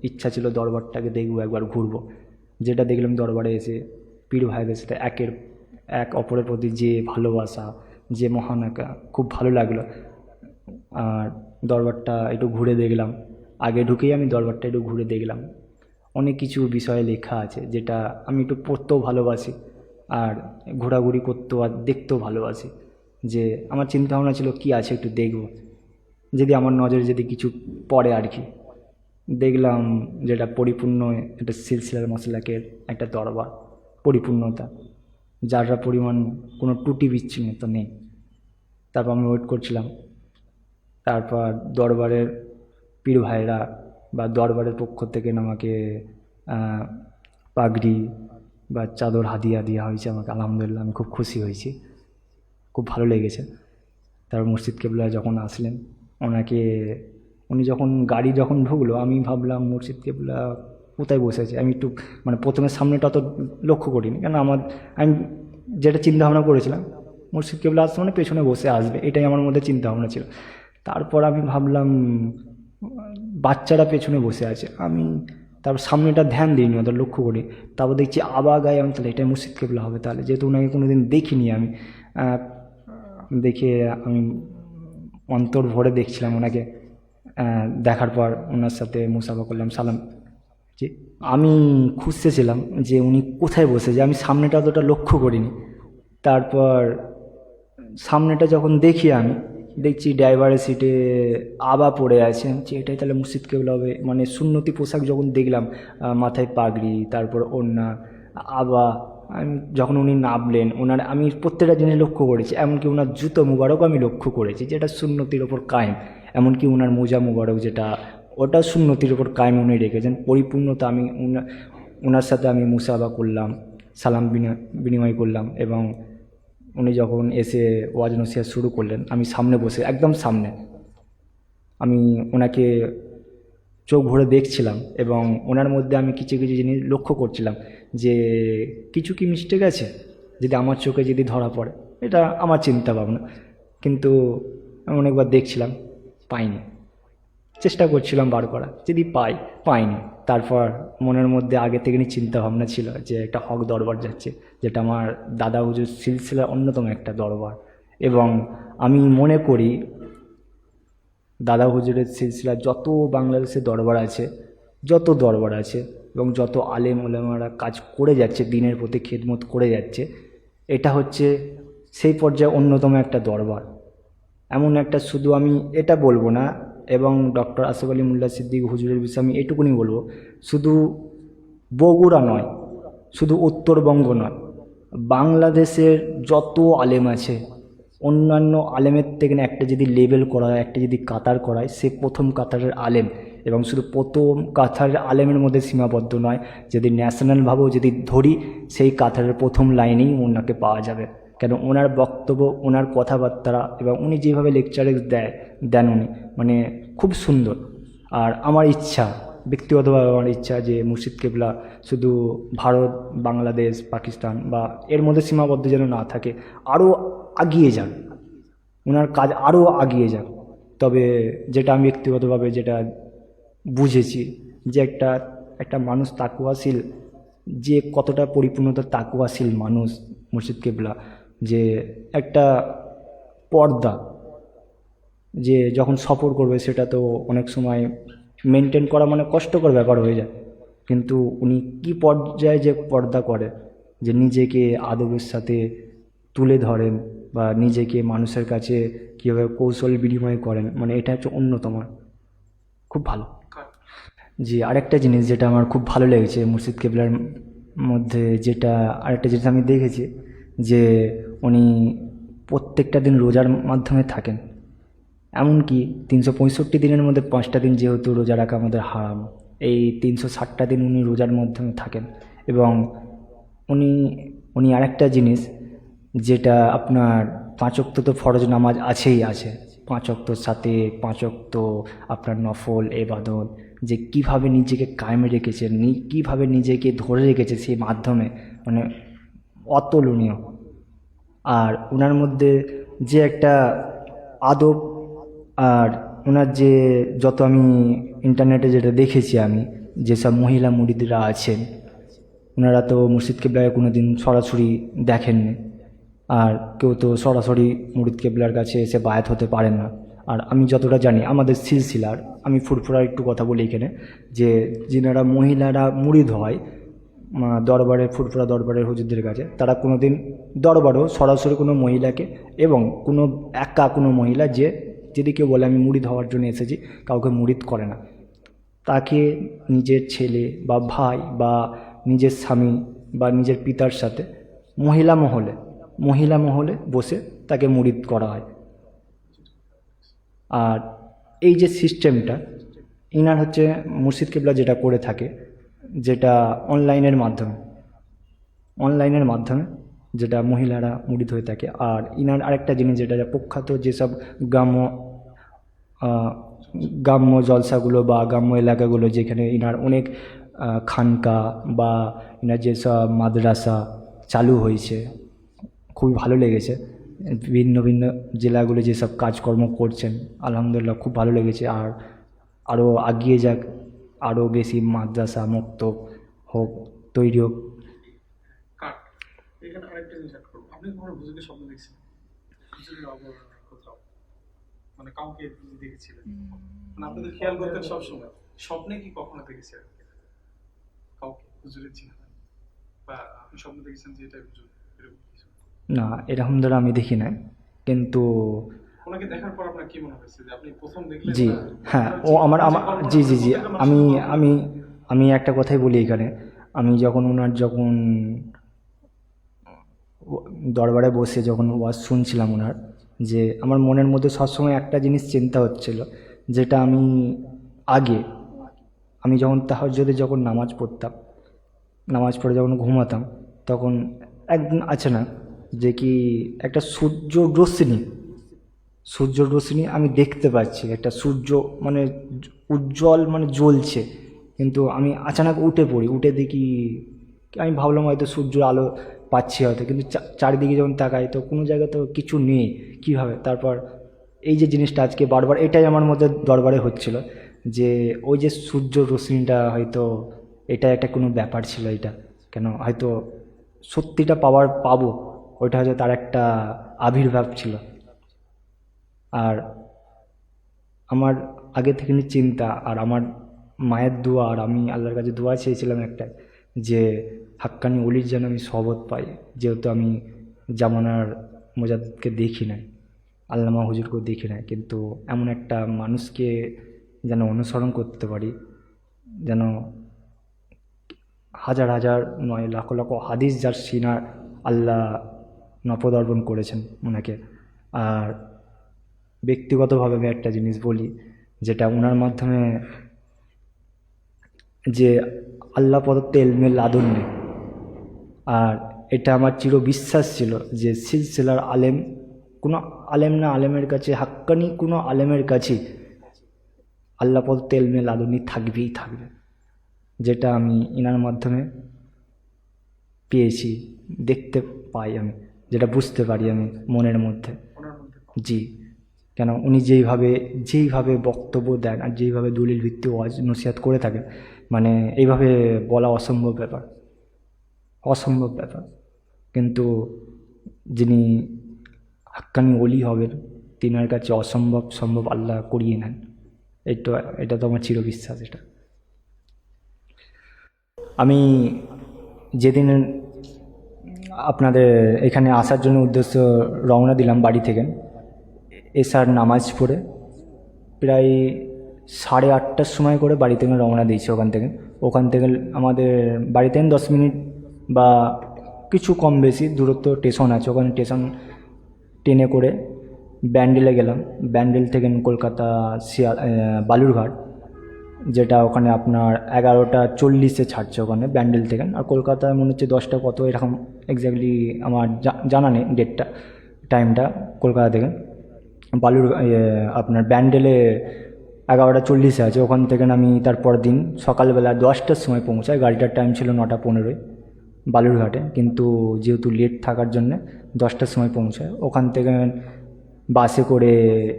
ইচ্ছা ছিল দরবারটাকে দেখবো, একবার ঘুরবো। যেটা দেখলাম দরবারে এসে পীর ভাইদের সাথে এক অপরের প্রতি যে ভালোবাসা, যে মহানাকা, খুব ভালো লাগলো। আর দরবারটা একটু ঘুরে দেখলাম, আগে ঢুকেই আমি দরবারটা একটু ঘুরে দেখলাম। অনেক কিছু বিষয়ে লেখা আছে যেটা আমি একটু পড়তেও ভালোবাসি, আর ঘোরাঘুরি করতেও আর দেখতেও ভালোবাসি। যে আমার চিন্তা ভাবনা ছিল কি আছে একটু দেখব, যদি আমার নজরে যদি কিছু পড়ে আর কি। দেখলাম যেটা পরিপূর্ণ একটা সিলসিলার মশলাকের একটা দরবার, পরিপূর্ণতা, যার পরিমাণ কোনো ত্রুটি বিচ্ছিন্নতা নেই। তারপর আমি ওয়েট করছিলাম। তারপর দরবারের পীর ভাইরা বা দরবারের পক্ষ থেকে আমাকে পাগড়ি বা চাদর হাদিয়া দেওয়া হয়েছে আমাকে। আলহামদুলিল্লাহ, আমি খুব খুশি হয়েছি, খুব ভালো লেগেছে। তারপর মুর্শিদ কেবলা যখন আসলেন, উনি যখন গাড়ি যখন ঢুকলো, আমি ভাবলাম মুর্শিদ কেবলা কোথায় বসে আছে। আমি একটু মানে প্রথমে সামনেটা অত লক্ষ্য করিনি, কেন আমি যেটা চিন্তা ভাবনা করেছিলাম মুর্শিদ কেবলা আসছে মানে পেছনে বসে আসবে, এটাই আমার মধ্যে চিন্তা ভাবনা ছিল। তারপর আমি ভাবলাম বাচ্চারা পেছনে বসে আছে, আমি তারপর সামনেটা ধ্যান দিইনি, অত লক্ষ্য করি। তারপর দেখছি আবা গায়ে, আমি তাহলে এটাই মুর্শিদ কেবলা হবে তাহলে, যেহেতু ওনাকে কোনো দিন দেখিনি আমি। দেখে আমি অন্তর ভরে দেখছিলাম ওনাকে। দেখার পর ওনার সাথে মুসাফা করলাম, সালাম। যে আমি খুঁজতেছিলাম যে উনি কোথায় বসেছে, আমি সামনেটা অতটা লক্ষ্য করিনি। তারপর সামনেটা যখন দেখি, আমি দেখছি ড্রাইভারের সিটে আবা পড়ে আছেন, যে এটাই তাহলে মুর্শিদ কেবলা হবে। মানে সুন্নতি পোশাক যখন দেখলাম, মাথায় পাগড়ি, তারপর ওড়না, আবা, আমি যখন উনি নামলেন, আমি প্রত্যেকটা জিনিস লক্ষ্য করেছি। এমনকি ওনার জুতো মুবারকও আমি লক্ষ্য করেছি, যেটা সুন্নতির ওপর কায়েম। এমনকি ওনার মোজা মুবারক যেটা, ওটা সুন্নতির ওপর কায়েম উনি রেখেছেন পরিপূর্ণতা। আমি ওনার সাথে আমি মুসাফা করলাম, সালাম বিনিময় করলাম। এবং উনি যখন এসে ওয়াজ নসিহত শুরু করলেন, আমি সামনে বসে, একদম সামনে, আমি ওনাকে চোখ ভরে দেখছিলাম। এবং ওনার মধ্যে আমি কিছু কিছু জিনিস লক্ষ্য করছিলাম যে কিছু কি মিস্টেক আছে, যদি আমার চোখে যদি ধরা পড়ে, এটা আমার চিন্তা ভাবনা। কিন্তু আমি অনেকবার দেখছিলাম, পাইনি। চেষ্টা করছিলাম বার করা, যদি পাইনি। তারপর মনের মধ্যে আগে থেকেই চিন্তা ভাবনা ছিল যে একটা হক দরবার যাচ্ছে, যেটা আমার দাদা হুজুর সিলসিলার অন্যতম একটা দরবার। এবং আমি মনে করি দাদা হুজুরের সিলসিলার যত বাংলাদেশে দরবার আছে এবং যত আলেম ওলামারা কাজ করে যাচ্ছে, দিনের প্রতি খেদমত করে যাচ্ছে, এটা হচ্ছে সেই পর্যায়ে অন্যতম একটা দরবার। এমন একটা, শুধু আমি এটা বলবো না, এবং ডক্টর আসফ আলী মোল্লা সিদ্দিক হুজুরের বিষয়ে আমি এটুকুনি বলবো, শুধু বগুড়া নয়, শুধু উত্তরবঙ্গ নয়, বাংলাদেশের যত আলেম আছে, অন্যান্য আলেমের থেকে একটা যদি লেবেল করা হয়, একটা যদি কাতার করা হয়, সে প্রথম কাতারের আলেম। এবং শুধু প্রথম কাতারের আলেমের মধ্যে সীমাবদ্ধ নয়, যদি ন্যাশনালভাবেও যদি ধরি, সেই কাতারের প্রথম লাইনেই ওনাকে পাওয়া যাবে। কেন ওনার বক্তব্য, ওনার কথাবার্তা এবং উনি যেভাবে লেকচারে দেন উনি, মানে খুব সুন্দর। আর আমার ইচ্ছা, ব্যক্তিগতভাবে আমার ইচ্ছা যে মুর্শিদ কেবলা শুধু ভারত, বাংলাদেশ, পাকিস্তান বা এর মধ্যে সীমাবদ্ধ যেন না থাকে, আরও আগিয়ে যান, ওনার কাজ আরও আগিয়ে যাক। তবে যেটা আমি ব্যক্তিগতভাবে যেটা বুঝেছি, যে একটা মানুষ তাকুয়াশীল, যে কতটা পরিপূর্ণতা তাকুয়াশীল মানুষ মুর্শিদ কেবলা, যে একটা পর্দা, যে যখন সফর করবে সেটা তো অনেক সময় মেনটেন করা মানে কষ্টকর ব্যাপার হয়ে যায়। কিন্তু উনি কি পর্যায়ে যে পর্দা করে, যে নিজেকে আদবের সাথে তুলে ধরেন বা নিজেকে মানুষের কাছে কীভাবে কৌশল বিনিময় করেন, মানে এটা হচ্ছে অন্যতম, খুব ভালো। জি, আরেকটা জিনিস যেটা আমার খুব ভালো লেগেছে মুর্শিদ কেবলার মধ্যে, যেটা আরেকটা জিনিস আমি দেখেছি, যে উনি প্রত্যেকটা দিন রোজার মাধ্যমে থাকেন। এমনকি 365 দিনের মধ্যে 5টা দিন যেহেতু রোজা রাখা আমাদের হারাম, এই 360টা দিন উনি রোজার মাধ্যমে থাকেন। এবং উনি আরেকটা জিনিস, যেটা আপনার 5 ওয়াক্ত তো ফরজ নামাজ আছে, 5 ওয়াক্তর সাথে 5 ওয়াক্ত আপনার নফল ইবাদত, যে কিভাবে নিজেকে কায়েমে রেখেছেন, কিভাবে নিজেকে ধরে রেখেছে সেই মাধ্যমে, মানে অতুলনীয়। আর ওনার মধ্যে যে একটা আদব, আর ওনার যে আমি ইন্টারনেটে যেটা দেখেছি, আমি যেসব মহিলা মুরিদরা আছেন, ওনারা তো মুর্শিদ কেবলাকে কোনো দিন সরাসরি দেখেননি, আর কেউ তো সরাসরি মুর্শিদ কেবলার কাছে এসে বায়াত হতে পারেন না। আর আমি যতটা জানি আমাদের সিলসিলার, আমি ফুরফুরার একটু কথা বলি এখানে, যে যিনারা মহিলারা মুরিদ হয় দরবারে, ফুরফুরা দরবারের হুজুরদের কাছে, তারা কোনো দিন দরবারও সরাসরি কোনো মহিলাকে, এবং কোনো একা কোনো মহিলা যে যদি কেউ বলে আমি মুরিদ হওয়ার জন্য এসেছি, কাউকে মুরিদ করে না। তাকে নিজের ছেলে বা ভাই বা নিজের স্বামী বা নিজের পিতার সাথে মহিলা মহলে বসে তাকে মুরিদ করা হয়। আর এই যে সিস্টেমটা ইনার হচ্ছে মুর্শিদ কেবলা যেটা করে থাকে, যেটা অনলাইনের মাধ্যমে যেটা মহিলারা মুরিদ হয়ে থাকে। আর ইনার আরেকটা জিনিস যেটা প্রখ্যাত যেসব গ্রাম্য জলসাগুলো বা গ্রাম্য এলাকাগুলো, যেখানে ইনার অনেক খানকা বা ইনার যেসব মাদ্রাসা চালু হয়েছে, খুবই ভালো লেগেছে। ভিন্ন ভিন্ন জেলাগুলো যেসব কাজকর্ম করছেন, আলহামদুলিল্লাহ খুব ভালো লেগেছে। আর আরও এগিয়ে যাক, আরও বেশি মাদ্রাসা মক্তব হোক, তৈরি হোক। কাট এখানে আরেকটা জিনিস অ্যাড করবো, আপনি কখনো হুজুরের স্বপ্ন দেখছেন? হুজুরের অবর্ণ কোথাও মানে কাউকে দেখেছিলেন? মানে আপনাদের খেয়াল করতেন সবসময়, স্বপ্নে কি কখনো দেখেছেন কাউকে হুজুরের চিনা, বা আপনি স্বপ্ন দেখেছেন যে এটা হুজুর, এরকম কিছু? না, এরকম দ্বারা আমি দেখি না, কিন্তু ওনাকে দেখার পর আপনার কি মনে হয়েছে যে আপনি প্রথম দেখলেন? জি হ্যাঁ, ও আমার জি জি জি আমি আমি আমি একটা কথাই বলি এখানে। আমি যখন দরবারে বসে যখন ওয়াজ শুনছিলাম ওনার, যে আমার মনের মধ্যে সবসময় একটা জিনিস চিন্তা হচ্ছিল, যেটা আমি যখন তাহাজ্জুদে যখন নামাজ পড়ে যখন ঘুমাতাম, তখন একদিন আছে না যে কি একটা সূর্য রশ্মি আমি দেখতে পাচ্ছি, একটা সূর্য মানে উজ্জ্বল মানে জ্বলছে, কিন্তু আমি আচানক উঠে দেখি, আমি ভাবলাম হয়তো সূর্যের আলো পাচ্ছি হয়তো, কিন্তু চারিদিকে যখন তাকাই তো কোনো জায়গায় তো কিছু নেই, কীভাবে? তারপর এই যে জিনিসটা আজকে বারবার এটাই আমার মধ্যে দরবারে হচ্ছিল, যে ওই যে সূর্য রশ্মিটা হয়তো এটা একটা কোনো ব্যাপার ছিল, এটা কেন হয়তো সত্যিটা পাবো, ওইটা হয়তো তার একটা আবির্ভাব ছিল। আর আমার আগে থেকে চিন্তা, আর আমার মায়ের দোয়া, আর আমি আল্লাহর কাছে দোয়া চেয়েছিলাম একটা, যে হাক্কানি অলির যেন আমি সহবত পাই, যেহেতু আমি জামানার মোজাদ্দেদকে দেখি নাই, আল্লামা হুজুরকেও দেখি নাই, কিন্তু এমন একটা মানুষকে যেন অনুসরণ করতে পারি, যেন হাজার হাজার নয় লাখ লাখ হাদিস যার সিনার আল্লাহ নপদার্পণ করেছেন ওনাকে। আর ব্যক্তিগতভাবে আমি একটা জিনিস বলি, যেটা ওনার মাধ্যমে যে আল্লাহ প্রদত্ত এলমে লাদুন্নি, আর এটা আমার চির বিশ্বাস ছিল যে সিলসিলার আলেম, কোনো আলেম না আলেমের কাছে, হাক্কানি কোনো আলেমের কাছে আল্লাহ প্রদত্ত এলমে লাদুন্নি থাকবে, যেটা আমি ইনার মাধ্যমে পেয়েছি, দেখতে পাই আমি, যেটা বুঝতে পারি আমি মনের মধ্যে। জি, কেন উনি যেইভাবে বক্তব্য দেন আর যেইভাবে দলিল ভিত্তিক ওয়াজ নসিহত করে থাকেন, মানে এইভাবে বলা অসম্ভব ব্যাপার, কিন্তু যিনি হাক্কানি ওলি হবেন তিনার কাছে অসম্ভব সম্ভব আল্লাহ করিয়ে নেন, এটা তো আমার চিরবিশ্বাস। এটা আমি যেদিন আপনাদের এখানে আসার জন্য উদ্দেশ্য রওনা দিলাম বাড়ি থেকে, এশার নামাজ পড়ে প্রায় 8:30টার সময় করে বাড়ি থেকে রওনা দিয়েছি। ওখান থেকে আমাদের বাড়ি থেকে 10 মিনিট বা কিছু কম বেশি দূরত্ব স্টেশন আছে, ওখানে ট্রেনে করে ব্যান্ডেলে গেলাম। ব্যান্ডেল থেকে কলকাতা বালুরঘাট, যেটা ওখানে আপনার 11:40 ছাড়ছে ওখানে ব্যান্ডেল থেকে, আর কলকাতায় মনে হচ্ছে 10টা কত এরকম, এক্স্যাক্টলি আমার জানা নেই টাইমটা। কলকাতা থেকে আপনার ব্যান্ডেলে 11:40 আছে, ওখান থেকে আমি তারপর দিন সকালবেলা 10টার সময় পৌঁছাই। গাড়িটার টাইম ছিল 9:15 বালুরঘাটে, কিন্তু যেহেতু লেট থাকার জন্যে 10টার সময় পৌঁছায়। ওখান থেকে বাসে করে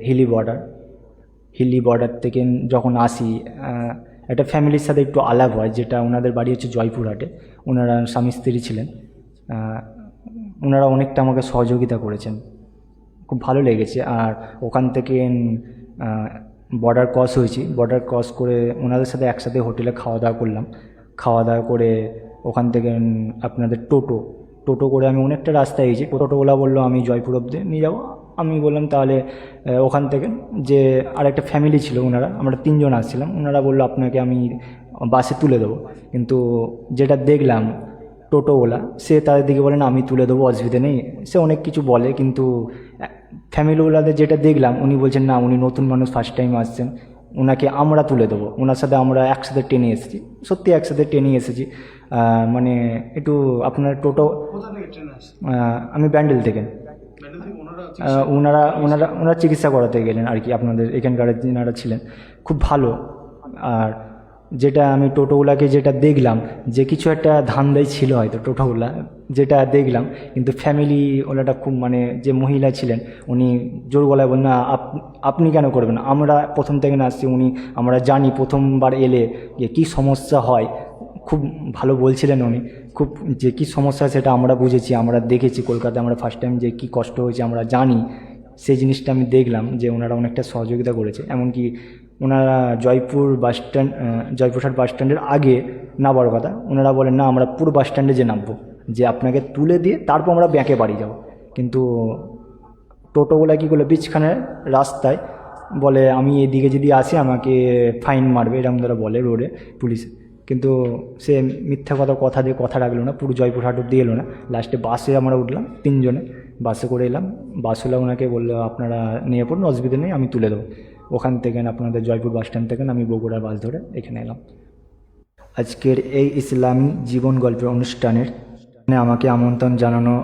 হিলি বর্ডার থেকে যখন আসি একটা ফ্যামিলির সাথে একটু আলাপ হয়, যেটা ওনাদের বাড়ি হচ্ছে জয়পুরহাটে। ওনারা স্বামী স্ত্রী ছিলেন। ওনারা অনেকটা আমাকে সহযোগিতা করেছেন, খুব ভালো লেগেছে। আর ওখান থেকে বর্ডার ক্রস হয়েছি, বর্ডার ক্রস করে ওনাদের সাথে একসাথে হোটেলে খাওয়া দাওয়া করলাম। খাওয়া দাওয়া করে ওখান থেকে আপনাদের টোটো করে আমি অনেকটা রাস্তা গেছি। টোটোওয়ালা বললো আমি জয়পুর অব্দি নিয়ে যাবো। আমি বললাম তাহলে ওখান থেকে যে আরেকটা ফ্যামিলি ছিল, ওনারা, আমরা 3 জন আসছিলাম, ওনারা বললো আপনাকে আমি বাসে তুলে দেবো। কিন্তু যেটা দেখলাম টোটোওয়ালা, সে তাদের দিকে বলে না আমি তুলে দেবো, অসুবিধা নেই। সে অনেক কিছু বলে, কিন্তু ফ্যামিলিওয়ালাদের যেটা দেখলাম উনি বলছেন না, উনি নতুন মানুষ, ফার্স্ট টাইম আসছেন, ওনাকে আমরা তুলে দেবো। ওনার সাথে আমরা একসাথে ট্রেনে এসেছি, সত্যি একসাথে ট্রেনে এসেছি। মানে একটু আপনার টোটো, কোথা থেকে ট্রেনে আসে? আমি ব্যান্ডেল থেকে। ব্যান্ডেল থেকে ওনারা ওনারা চিকিৎসা করাতে গেলেন আর কি, আপনাদের এখানকার যিনারা ছিলেন খুব ভালো। আর যেটা আমি টোটোগুলাকে যেটা দেখলাম, যে কিছু একটা ধান্দাই ছিল হয়তো টোটোগুলা, যেটা দেখলাম। কিন্তু ফ্যামিলি ওলাটা খুব, মানে যে মহিলা ছিলেন উনি জোর গলায় বলেন না আপনি কেন করবেন, আমরা প্রথম থেকে না আসছি, আমরা জানি প্রথমবার এলে যে কী সমস্যা হয়। খুব ভালো বলছিলেন উনি, খুব যে কী সমস্যা সেটা আমরা বুঝেছি, আমরা দেখেছি কলকাতায়, আমরা ফার্স্ট টাইম যে কী কষ্ট হয়েছে আমরা জানি। সেই জিনিসটা আমি দেখলাম যে ওনারা অনেকটা সহযোগিতা করেছে। এমনকি ওনারা জয়পুরহাট বাস স্ট্যান্ডের আগে নামার কথা, ওনারা বলেন না আমরা পুরো বাস স্ট্যান্ডে যে নামবো, যে আপনাকে তুলে দিয়ে তারপর আমরা ব্যাকে বাড়ি যাব। কিন্তু টোটোগুলা কী করলো, বিচখানের রাস্তায় বলে আমি এদিকে যদি আসি আমাকে ফাইন মারবে, এরকম ধরে বলে রোডে পুলিশ। কিন্তু সে মিথ্যা কথা দিয়ে কথা রাখলো না, পুরো জয়পুরহাট অব্দি এলো না। লাস্টে বাসে আমরা উঠলাম 3 জনে, বাসে করে এলাম। বাসওয়ালা ওনাকে বললো আপনারা নিয়ে পড়ুন, অসুবিধা নেই, আমি তুলে দেবো। ওখান থেকে আপনাদের জয়পুর বাস স্ট্যান্ড থেকে আমি বগুড়ার বাস ধরে এখানে এলাম। আজকের এই ইসলামী জীবন গল্পের অনুষ্ঠানের আমাকে আমন্ত্রণ জানানোর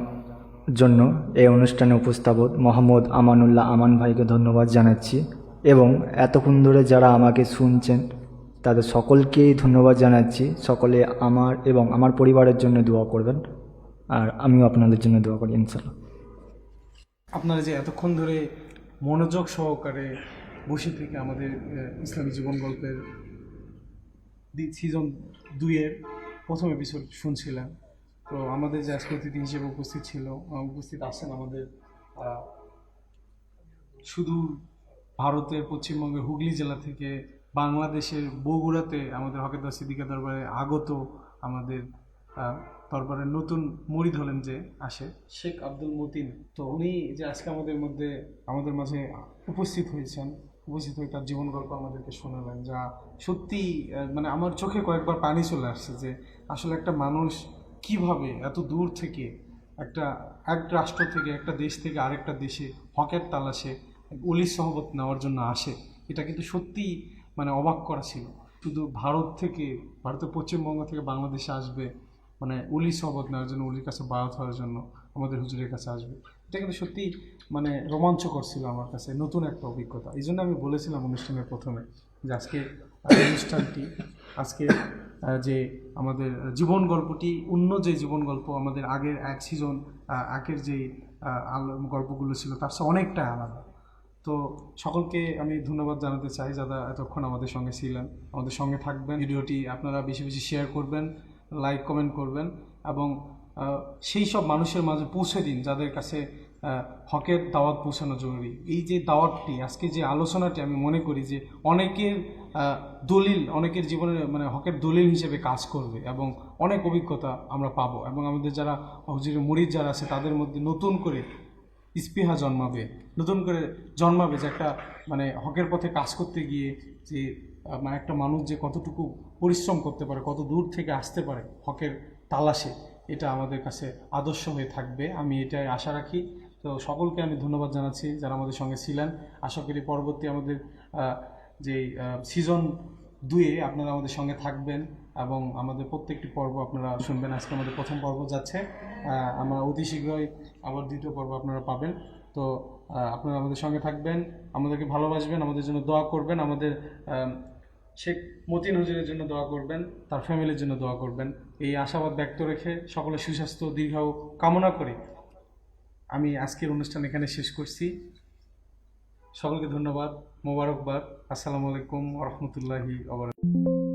জন্য এই অনুষ্ঠানে উপস্থাপক মোহাম্মদ আমানুল্লাহ আমান ভাইকে ধন্যবাদ জানাচ্ছি, এবং এতক্ষণ ধরে যারা আমাকে শুনছেন তাদের সকলকেই ধন্যবাদ জানাচ্ছি। সকলে আমার এবং আমার পরিবারের জন্য দোয়া করবেন, আর আমিও আপনাদের জন্য দোয়া করি ইনশাআল্লাহ। আপনারা যে এতক্ষণ ধরে মনোযোগ সহকারে বসে থেকে আমাদের ইসলামী জীবন গল্পের সিজন 2-এর প্রথম এপিসোড শুনছিলেন, তো আমাদের যে আজকে অতিথি হিসেবে উপস্থিত আছেন আমাদের শুধু ভারতের পশ্চিমবঙ্গের হুগলি জেলা থেকে বাংলাদেশের বগুড়াতে আমাদের হকেরদার সিদ্দিকা দরবারে আগত, আমাদের দরবারের নতুন মুরিদ হলেন যে আসে শেখ আব্দুল মতিন। তো উনি যে আজকে আমাদের মাঝে উপস্থিত হয়ে তার জীবন গল্প আমাদেরকে শোনালেন, যা সত্যি মানে আমার চোখে কয়েকবার পানি চলে আসছে যে আসলে একটা মানুষ কিভাবে এত দূর থেকে এক রাষ্ট্র থেকে, একটা দেশ থেকে আরেকটা দেশে হকের তালাশে অলি সহবত নেওয়ার জন্য আসে। এটা কিন্তু সত্যিই মানে অবাক করা ছিল। শুধু ভারতের পশ্চিমবঙ্গ থেকে বাংলাদেশে আসবে মানে অলি সহবত নেওয়ার জন্য, অলির কাছে বায়াত হওয়ার জন্য আমাদের হুজুরের কাছে আসবে, এটা কিন্তু সত্যি মানে রোমাঞ্চকর ছিল আমার কাছে, নতুন একটা অভিজ্ঞতা। এই জন্য আমি বলেছিলাম অনুষ্ঠানের প্রথমে যে আজকে যে আমাদের জীবন গল্পটি অন্য যে জীবন গল্প আমাদের আগের এক সিজন আগের যে গল্পগুলো ছিল তার চেয়ে অনেকটা আলাদা। তো সকলকে আমি ধন্যবাদ জানাতে চাই যারা এতক্ষণ আমাদের সঙ্গে ছিলেন, আমাদের সঙ্গে থাকবেন। ভিডিওটি আপনারা বেশি বেশি শেয়ার করবেন, লাইক কমেন্ট করবেন, এবং সেই সব মানুষের মাঝে পৌঁছে দিন যাদের কাছে হকের দাওয়াত পৌঁছানো জরুরি। এই যে দাওয়াতটি, আজকে যে আলোচনাটি, আমি মনে করি যে অনেকের জীবনে মানে হকের দলিল হিসেবে কাজ করবে, এবং অনেক অভিজ্ঞতা আমরা পাবো, এবং আমাদের যারা হুজুরের মুরিদ যারা আছে তাদের মধ্যে নতুন করে স্পৃহা জন্মাবে যে একটা মানে হকের পথে কাজ করতে গিয়ে যে মানে একটা মানুষ যে কতটুকু পরিশ্রম করতে পারে, কত দূর থেকে আসতে পারে হকের তালাশে, এটা আমাদের কাছে আদর্শ হয়ে থাকবে, আমি এটাই আশা রাখি। তো সকলকে আমি ধন্যবাদ জানাচ্ছি যারা আমাদের সঙ্গে ছিলেন। আশা করি পরবর্তী আমাদের যে সিজন 2-এ আপনারা আমাদের সঙ্গে থাকবেন এবং আমাদের প্রত্যেকটি পর্ব আপনারা শুনবেন। আজকে আমাদের প্রথম পর্ব যাচ্ছে, আমরা অতি শীঘ্রই আবার 2য় পর্ব আপনারা পাবেন। তো আপনারা আমাদের সঙ্গে থাকবেন, আমাদেরকে ভালোবাসবেন, আমাদের জন্য দোয়া করবেন, আমাদের শেখ মতিন হুজুরের জন্য দোয়া করবেন, তার ফ্যামিলির জন্য দোয়া করবেন। এই আশাবাদ ব্যক্ত রেখে সকলের সুস্বাস্থ্য দীর্ঘায়ু কামনা করে আমি আজকের অনুষ্ঠান এখানে শেষ করছি। সকলকে ধন্যবাদ, মোবারকবাদ, আসসালামু আলাইকুম ওয়া রাহমাতুল্লাহি ওয়া বারাকাতুহু।